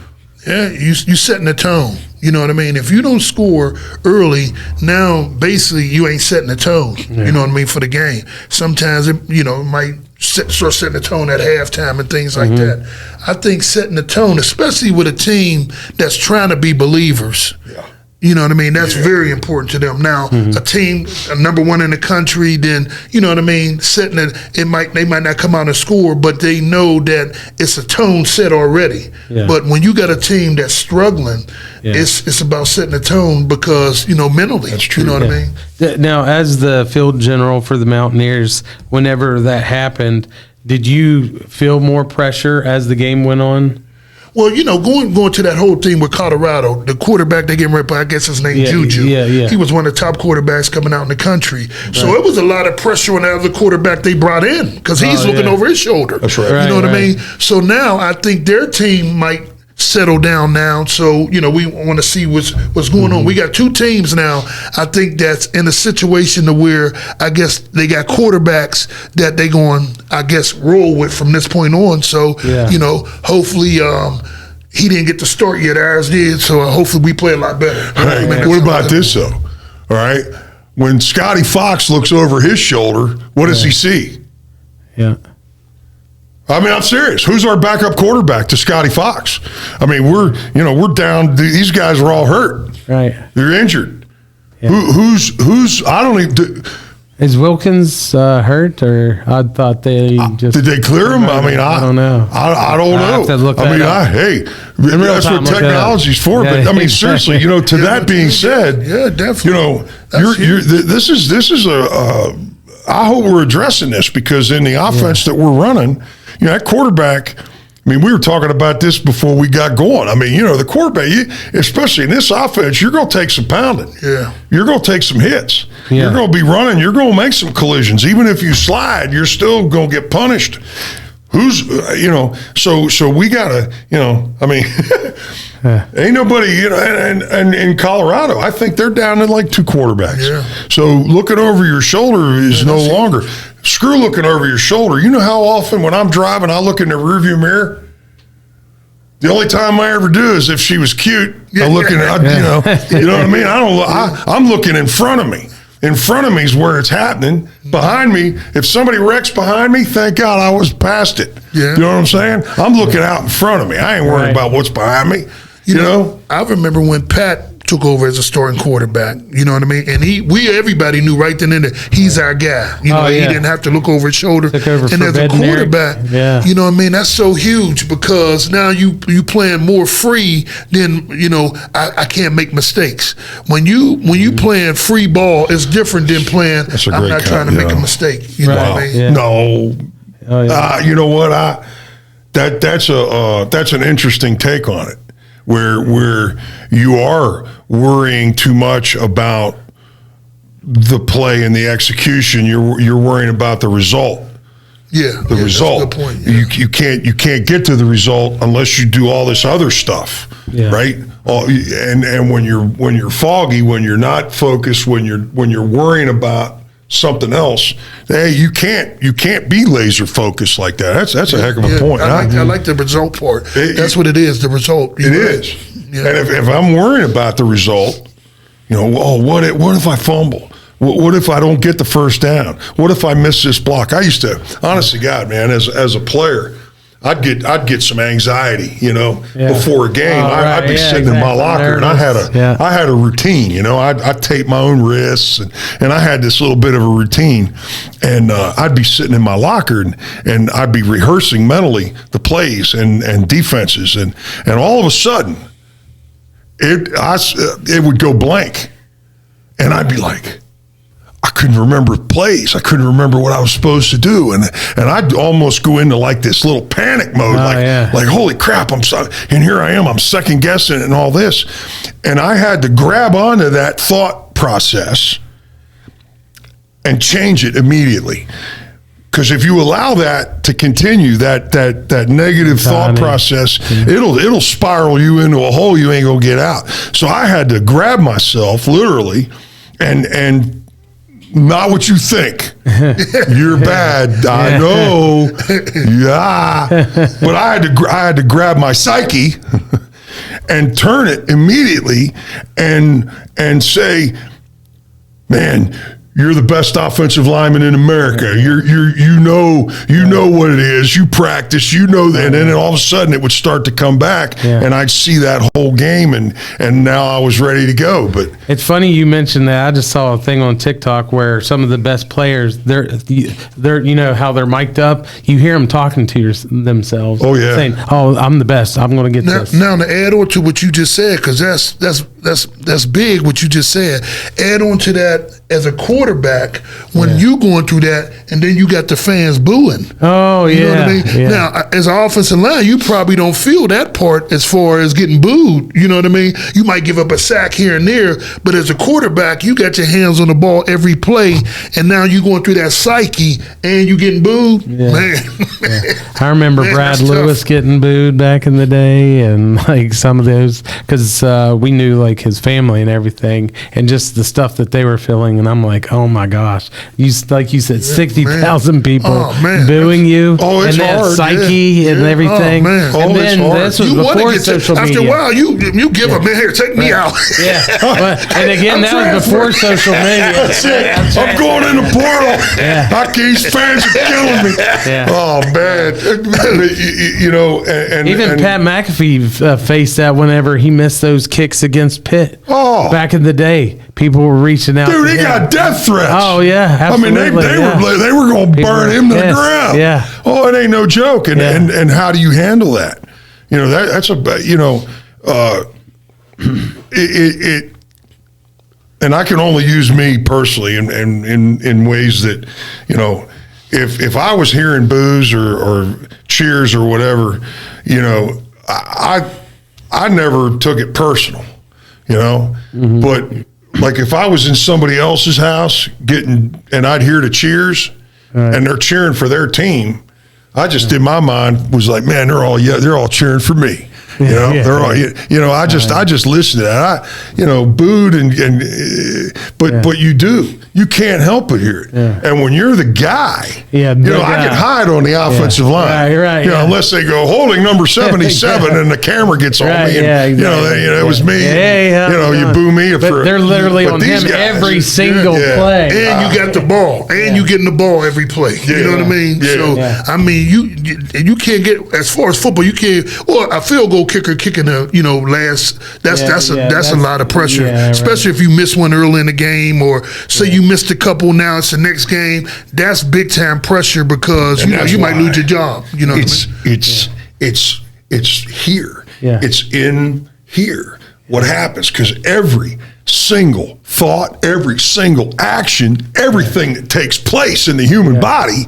Yeah, you setting the tone. You know what I mean? If you don't score early, now basically you ain't setting the tone. Yeah. You know what I mean, for the game. Sometimes it might start setting the tone at halftime and things like that. I think setting the tone, especially with a team that's trying to be believers. Yeah. You know what I mean? That's very important to them. Now, a team, number 1 in the country, then, you know what I mean, setting it, they might not come out and score, but they know that it's a tone set already. Yeah. But when you got a team that's struggling, it's about setting the tone because, mentally. That's true. You know what I mean? Now, as the field general for the Mountaineers, whenever that happened, did you feel more pressure as the game went on? Well, going to that whole team with Colorado, the quarterback they getting right, I guess his name Juju. Yeah. He was one of the top quarterbacks coming out in the country. Right. So it was a lot of pressure on the other quarterback they brought in because he's looking over his shoulder. That's right. You know what I mean? So now I think their team might settle down now. So, we want to see what's going on. We got 2 teams now, I think, that's in a situation to where I guess they got quarterbacks that they going, I guess, roll with from this point on. So, hopefully he didn't get to start yet, ours did. So hopefully we play a lot better. Hey, what about this, though? All right. When Scotty Fox looks over his shoulder, what does he see? Yeah. I mean, I'm serious. Who's our backup quarterback to Scotty Fox? I mean, we're down. These guys are all hurt. Right. They're injured. Yeah. Who's? I don't even. Is Wilkins hurt, or I thought they just did they clear him? I mean, I don't know. I don't know. Have to look I mean, hey, that's what technology's for. Yeah, but I mean, seriously, to that being said, yeah, definitely. This is a. I hope we're addressing this because in the offense that we're running, that quarterback. I mean, we were talking about this before we got going. I mean, the quarterback, especially in this offense, you're going to take some pounding. Yeah. You're going to take some hits. Yeah. You're going to be running. You're going to make some collisions. Even if you slide, you're still going to get punished. So we got to, I mean, ain't nobody, and in Colorado, I think they're down to like 2 quarterbacks. Yeah. So looking over your shoulder is no longer. Screw looking over your shoulder. You know how often when I'm driving, I look in the rearview mirror? The only time I ever do is if she was cute. I'm looking at, you know what I mean? I'm looking in front of me. In front of me is where it's happening. Behind me, if somebody wrecks behind me, thank God I was past it. Yeah. You know what I'm saying? I'm looking out in front of me. I ain't worried about what's behind me. You know, I remember when Pat took over as a starting quarterback. You know what I mean? And everybody knew right then and there, he's our guy. You know, he didn't have to look over his shoulder. Took over and for as a quarterback, you know what I mean? That's so huge because now you playing more free than, you know, I can't make mistakes. When you playing free ball, it's different than playing. I'm not trying to make a mistake. You know what I mean? Yeah. No. You know what? That's an interesting take on it. Where you are worrying too much about the play and the execution, you're worrying about the result. Yeah, the result. That's a good point. Yeah. You can't get to the result unless you do all this other stuff, right? And when you're foggy, when you're not focused, when you're worrying about something else, hey, you can't be laser focused like that. That's a heck of a point. I like the result part. That's what it is. The result. It is. Yeah. And if I'm worrying about the result, you know, what if I fumble? What if I don't get the first down? What if I miss this block? I used to, honest to God, man, as a player, I'd get some anxiety, you know, before a game. I'd be sitting in my locker, and I had a routine, you know. I'd tape my own wrists, and I had this little bit of a routine, and I'd be sitting in my locker, and I'd be rehearsing mentally the plays and defenses, and all of a sudden, it would go blank, and I'd be like, I couldn't remember plays. I couldn't remember what I was supposed to do, and I'd almost go into like this little panic mode, like holy crap! And here I am. I'm second guessing and all this, and I had to grab onto that thought process and change it immediately. Because if you allow that to continue, that negative thought process, it'll spiral you into a hole you ain't gonna get out. So I had to grab myself literally, and not what you think. You're bad. I know. Yeah. But I had to grab my psyche and turn it immediately and say, man, you're the best offensive lineman in America. You know what it is. You practice, you know that. And then all of a sudden it would start to come back, and I'd see that whole game, and now I was ready to go. But it's funny you mentioned that. I just saw a thing on TikTok where some of the best players, they're you know how they're mic'd up. You hear them talking to themselves. Oh yeah, saying, "Oh, I'm the best. I'm going to get this." Now to add on to what you just said, because that's big. What you just said. Add on to that as a quarterback when you going through that, and then you got the fans booing. Oh, you know what I mean? Yeah. Now, as an offensive line, you probably don't feel that part as far as getting booed. You know what I mean? You might give up a sack here and there, but as a quarterback, you got your hands on the ball every play, and now you going through that psyche, and you getting booed. Man. I remember Brad Lewis getting booed back in the day, and like some of those, because we knew like his family and everything, and just the stuff that they were feeling. And I'm like, oh my gosh, like you said, 60,000 people booing you, and that hard, psyche and everything. And then this was before social media. After a while, you give up, man. Here, take me out. And again, that was before social media. That's it. I'm going in the portal. These fans are killing me. Oh man, you know, and even Pat McAfee faced that whenever he missed those kicks against Pitt. Back in the day, people were reaching out. Dude, he got death threats. Oh yeah, absolutely. I mean, they were going to burn him to the ground. Yeah. Oh, it ain't no joke. And how do you handle that? You know, that's a, you know, it and I can only use me personally in ways that, you know, if I was hearing boos or cheers or whatever, you know, I never took it personal, you know, but like if I was in somebody else's house and I'd hear the cheers and they're cheering for their team, I just in my mind was like, man, they're all cheering for me. You know, they're all, you know, I just listened to that. You know, booed but you can't help but hear it. And when you're the guy, you know, I can hide on the offensive line. Right. You know, unless they go holding number 77 and the camera gets on me. And, you know, it was me. You know, you boo me for. They're literally on him every single play. And you got the ball, and you getting the ball every play. You know what I mean? So I mean, you can't get as far as football. You can't. Or a field goal kicker kicking that's a lot of pressure, yeah, especially if you miss one early in the game, or say you missed a couple. Now it's the next game. That's big time pressure because you might lose your job. You know, it's here. Yeah. It's in here. What happens? Because every single thought, every single action, everything that takes place in the human body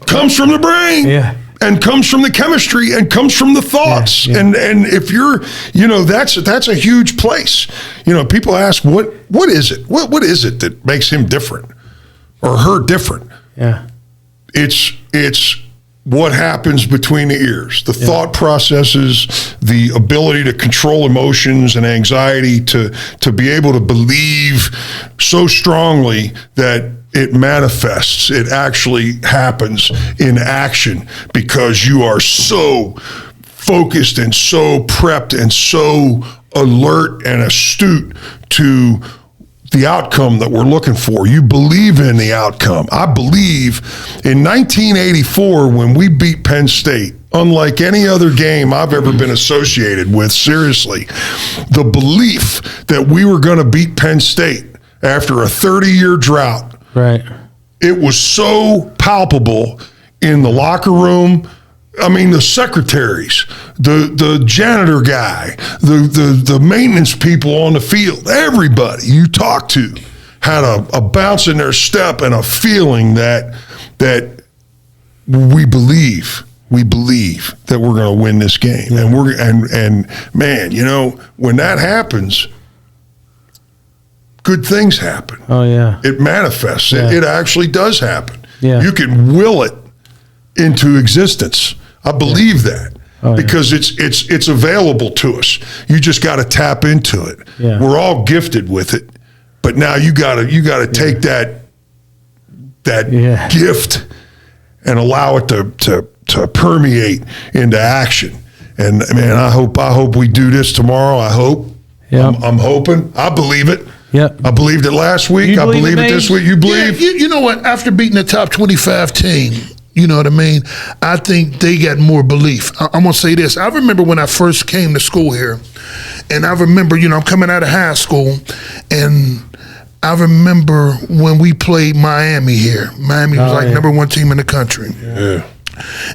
comes from the brain. Yeah. And comes from the chemistry and comes from the thoughts. Yeah. And if you're, that's a huge place. People ask, what is it? What is it that makes him different or her different? Yeah. It's what happens between the ears, the thought processes, the ability to control emotions and anxiety, to be able to believe so strongly that it manifests. It actually happens in action because you are so focused and so prepped and so alert and astute to the outcome that we're looking for. You believe in the outcome. I believe in 1984 when we beat Penn State, unlike any other game I've ever been associated with, seriously, the belief that we were going to beat Penn State after a 30-year drought, Right. it was so palpable in the locker room. I mean, the secretaries, the janitor guy, the maintenance people on the field, everybody you talked to had a bounce in their step and a feeling that we believe that we're going to win this game. And man, when that happens, good things happen. Oh yeah. It manifests. Yeah. It actually does happen. Yeah. You can will it into existence. I believe that because it's available to us. You just got to tap into it. Yeah. We're all gifted with it, but now you got to take that gift and allow it to permeate into action. And man, I hope we do this tomorrow. I hope. Yep. I'm hoping. I believe it. Yep. I believed it last week. I believe it this week. You believe? Yeah, you know what? After beating the top 25 team, you know what I mean? I think they got more belief. I'm going to say this. I remember when I first came to school here, and I remember, I'm coming out of high school, and I remember when we played Miami here. Miami was number one team in the country. Yeah.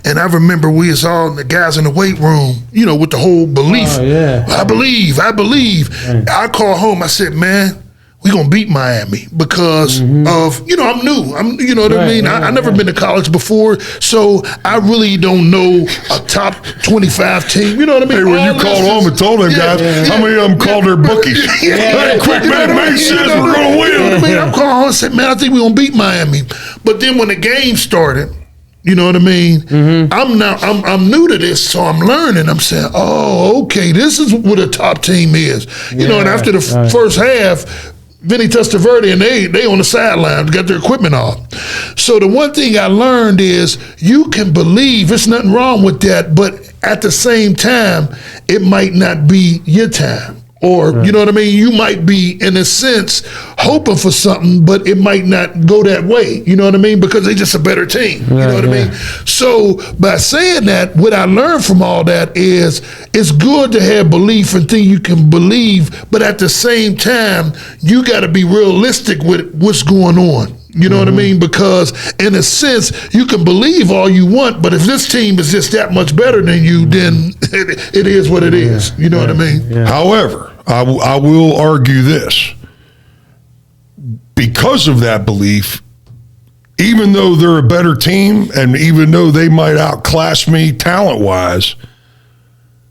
And I remember we was all the guys in the weight room, with the whole belief. Oh, yeah. I believe. Right. I called home. I said, man, we're going to beat Miami because of, I'm new. You know what I mean? I never been to college before, so I really don't know a top 25 team. You know what I mean? Hey, when you called home and told them guys, how many of them called their bookies? Hey, quick, man, May says we're going to win. You know what I mean? I'm calling home and said, man, I think we're going to beat Miami. But then when the game started, you know what I mean? I'm new to this, so I'm learning. I'm saying, oh, okay, this is what a top team is. And after the first half, Vinny Testaverde and they on the sideline got their equipment off. So the one thing I learned is you can believe, there's nothing wrong with that, but at the same time, it might not be your time. Or, you know what I mean? You might be, in a sense, hoping for something, but it might not go that way. You know what I mean? Because they're just a better team. You know what I mean? So by saying that, what I learned from all that is it's good to have belief and think you can believe, but at the same time, you got to be realistic with what's going on. You know what I mean? Because in a sense, you can believe all you want, but if this team is just that much better than you, then it is what it is. You know what I mean? Yeah. However, I will argue this. Because of that belief, even though they're a better team and even though they might outclass me talent-wise,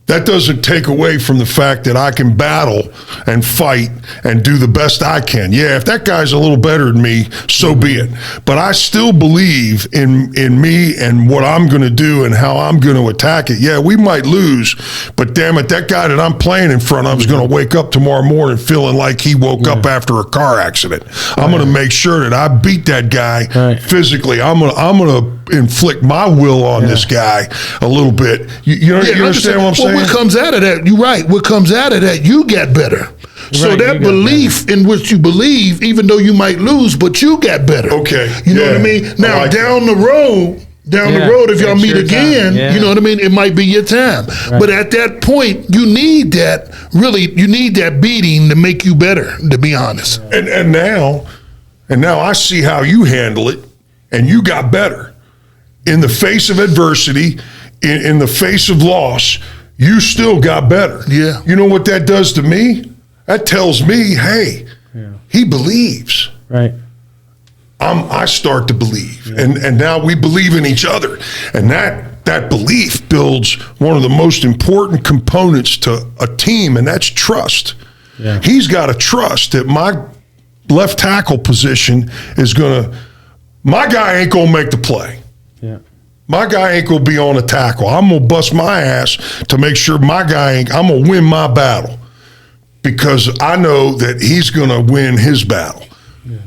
that doesn't take away from the fact that I can battle and fight and do the best I can. Yeah, if that guy's a little better than me, so be it. But I still believe in me and what I'm going to do and how I'm going to attack it. Yeah, we might lose, but damn it, that guy that I'm playing in front of is going to wake up tomorrow morning feeling like he woke up after a car accident. I'm going to make sure that I beat that guy physically. I'm going to inflict my will on this guy a little bit. You understand what I'm saying? What comes out of that, you're right. What comes out of that, you get better. So that belief in which you believe, even though you might lose, but you got better. Okay. You know what I mean? Now, down the road, Down the road, if y'all It's meet your again, time. Yeah. you know what I mean? It might be your time. Right. But at that point, you need that beating to make you better, to be honest. And now I see how you handle it, and you got better. In the face of adversity, in the face of loss, you still got better. Yeah. You know what that does to me? That tells me, hey, he believes. Right. I start to believe, and now we believe in each other, and that belief builds one of the most important components to a team, and that's trust. Yeah. He's got to trust that my left tackle position my guy ain't gonna make the play. Yeah. My guy ain't gonna be on a tackle. I'm gonna bust my ass to make sure I'm gonna win my battle, because I know that he's gonna win his battle. Yeah.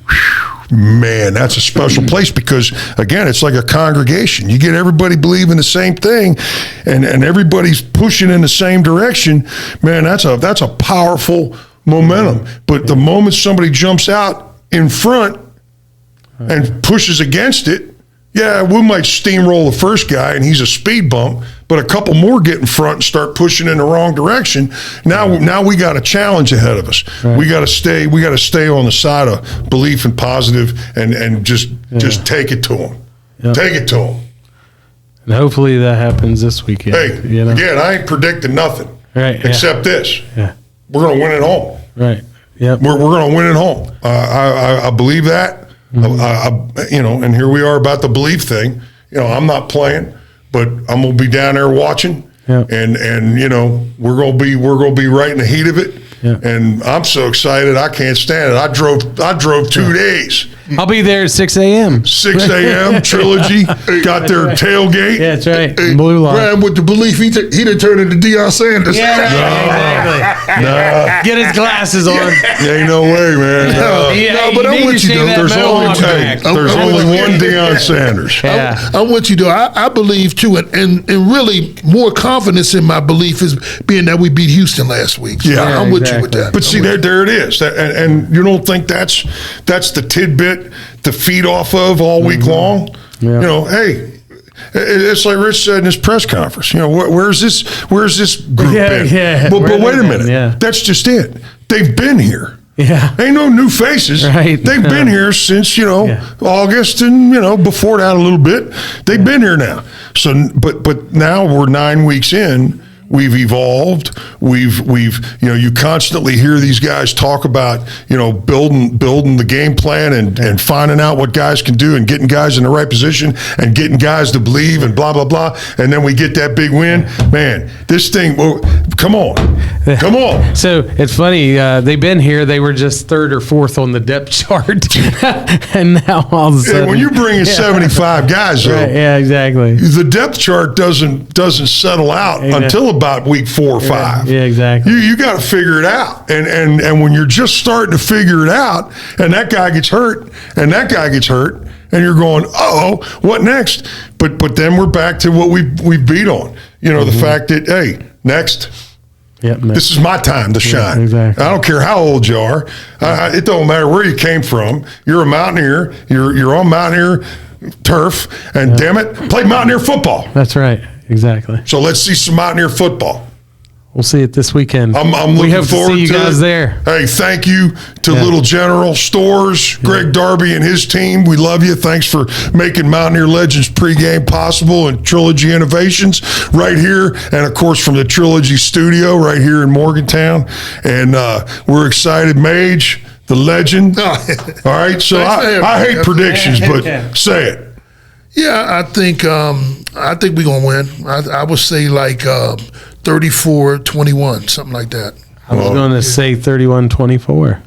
Man, that's a special place, because again, it's like a congregation. You get everybody believing the same thing, and everybody's pushing in the same direction. Man, that's a powerful momentum. But the moment somebody jumps out in front and pushes against it, yeah, we might steamroll the first guy and he's a speed bump, but a couple more get in front and start pushing in the wrong direction. Now we got a challenge ahead of us. Right. We got to stay on the side of belief and positive, and just take it to them. Yep. Take it to them. And hopefully that happens this weekend. Hey, again, I ain't predicting nothing. Right. Except this. Yeah. We're going to win at home. Right. Yep. We're going to win at home. I believe that. Mm-hmm. And here we are about the belief thing. I'm not playing, but I'm gonna be down there watching, and we're gonna be right in the heat of it. Yeah. And I'm so excited, I can't stand it. I drove 2 days. I'll be there at 6 a.m. 6 a.m. Trilogy got their tailgate. Yeah, that's right. Hey, Blue line. Brad, with the belief he done turned into Deion Sanders. Yeah, exactly. Nah. Get his glasses on. Ain't no way, man. No, but I'm with you, though. There's only one Deion Sanders. Yeah. I'm with you, though. I believe, too, and really more confidence in my belief is being that we beat Houston last week. So Yeah, I'm with you with that. But see, there it is. And you don't think that's the tidbit to feed off of all week long? Yeah. Hey, it's like Rich said in his press conference. Where's this group been? Yeah. But wait a minute. Yeah. That's just it. They've been here. Yeah. Ain't no new faces. Right. They've been here since, August, and, before that a little bit. They've been here now. So, but now we're 9 weeks in. We've evolved. We've you constantly hear these guys talk about, building the game plan and finding out what guys can do and getting guys in the right position and getting guys to believe and blah, blah, blah. And then we get that big win. Man, this thing, come on. Come on. So it's funny. They've been here. They were just third or fourth on the depth chart. And now all of a sudden. When you bring in 75 guys, though, right, yeah, exactly. The depth chart doesn't settle out until about week 4 or 5. Yeah, exactly. You got to figure it out, and when you're just starting to figure it out, and that guy gets hurt, and that guy gets hurt, and you're going, what next? But then we're back to what we beat on. The fact that, hey, next. Yep, this is my time to shine. Yeah, exactly. I don't care how old you are. It don't matter where you came from. You're a Mountaineer. You're on Mountaineer turf, and damn it, play Mountaineer football. That's right. Exactly. So let's see some Mountaineer football. We'll see it this weekend. I'm looking hope forward to see you guys it. there. Hey, thank you to Little General Stores, Greg Darby and his team. We love you. Thanks for making Mountaineer Legends pregame possible, and Trilogy Innovations right here, and of course from the Trilogy Studio right here in Morgantown. And we're excited, Mage, the legend. All right, so I hate predictions, but say it. Yeah, I think we're gonna win. I would say like 34-21, something like that. I was going to say 31-24.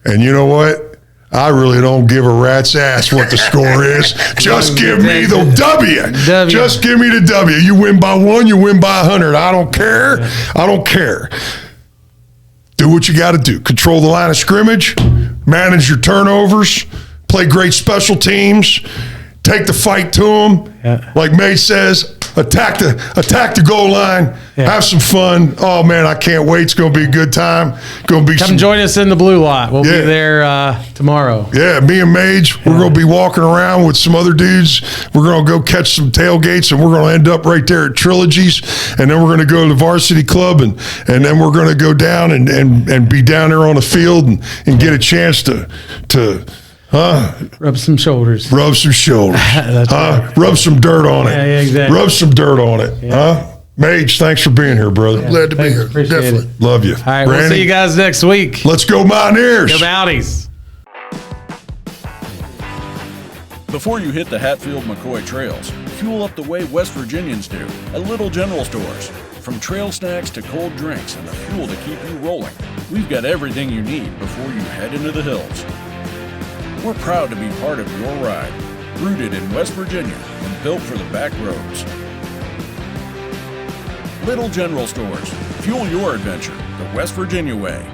And you know what? I really don't give a rat's ass what the score is. Just give me the W. Just give me the W. You win by 1, you win by 100. I don't care. I don't care. Do what you got to do. Control the line of scrimmage. Manage your turnovers. Play great special teams. Take the fight to them. Yeah. Like May says, attack the goal line, have some fun. Oh man, I can't wait. It's going to be a good time. Going to be Come join us in the blue lot. We'll be there tomorrow. Yeah, me and Mage, we're going to be walking around with some other dudes. We're going to go catch some tailgates, and we're going to end up right there at Trilogies, and then we're going to go to the Varsity Club, and then we're going to go down and be down there on the field and get a chance to rub some shoulders. Rub some shoulders. That's right. Rub some dirt on it. Yeah, exactly. Rub some dirt on it. Mage, thanks for being here, brother. Glad to be here. Appreciate Definitely. it. Love you. All right, we'll see you guys next week. Let's go Mountaineers. Go Mounties. Before you hit the Hatfield-McCoy trails, fuel up the way West Virginians do at Little General Stores. From trail snacks to cold drinks and the fuel to keep you rolling, we've got everything you need before you head into the hills. We're proud to be part of your ride, rooted in West Virginia and built for the back roads. Little General Stores, fuel your adventure the West Virginia way.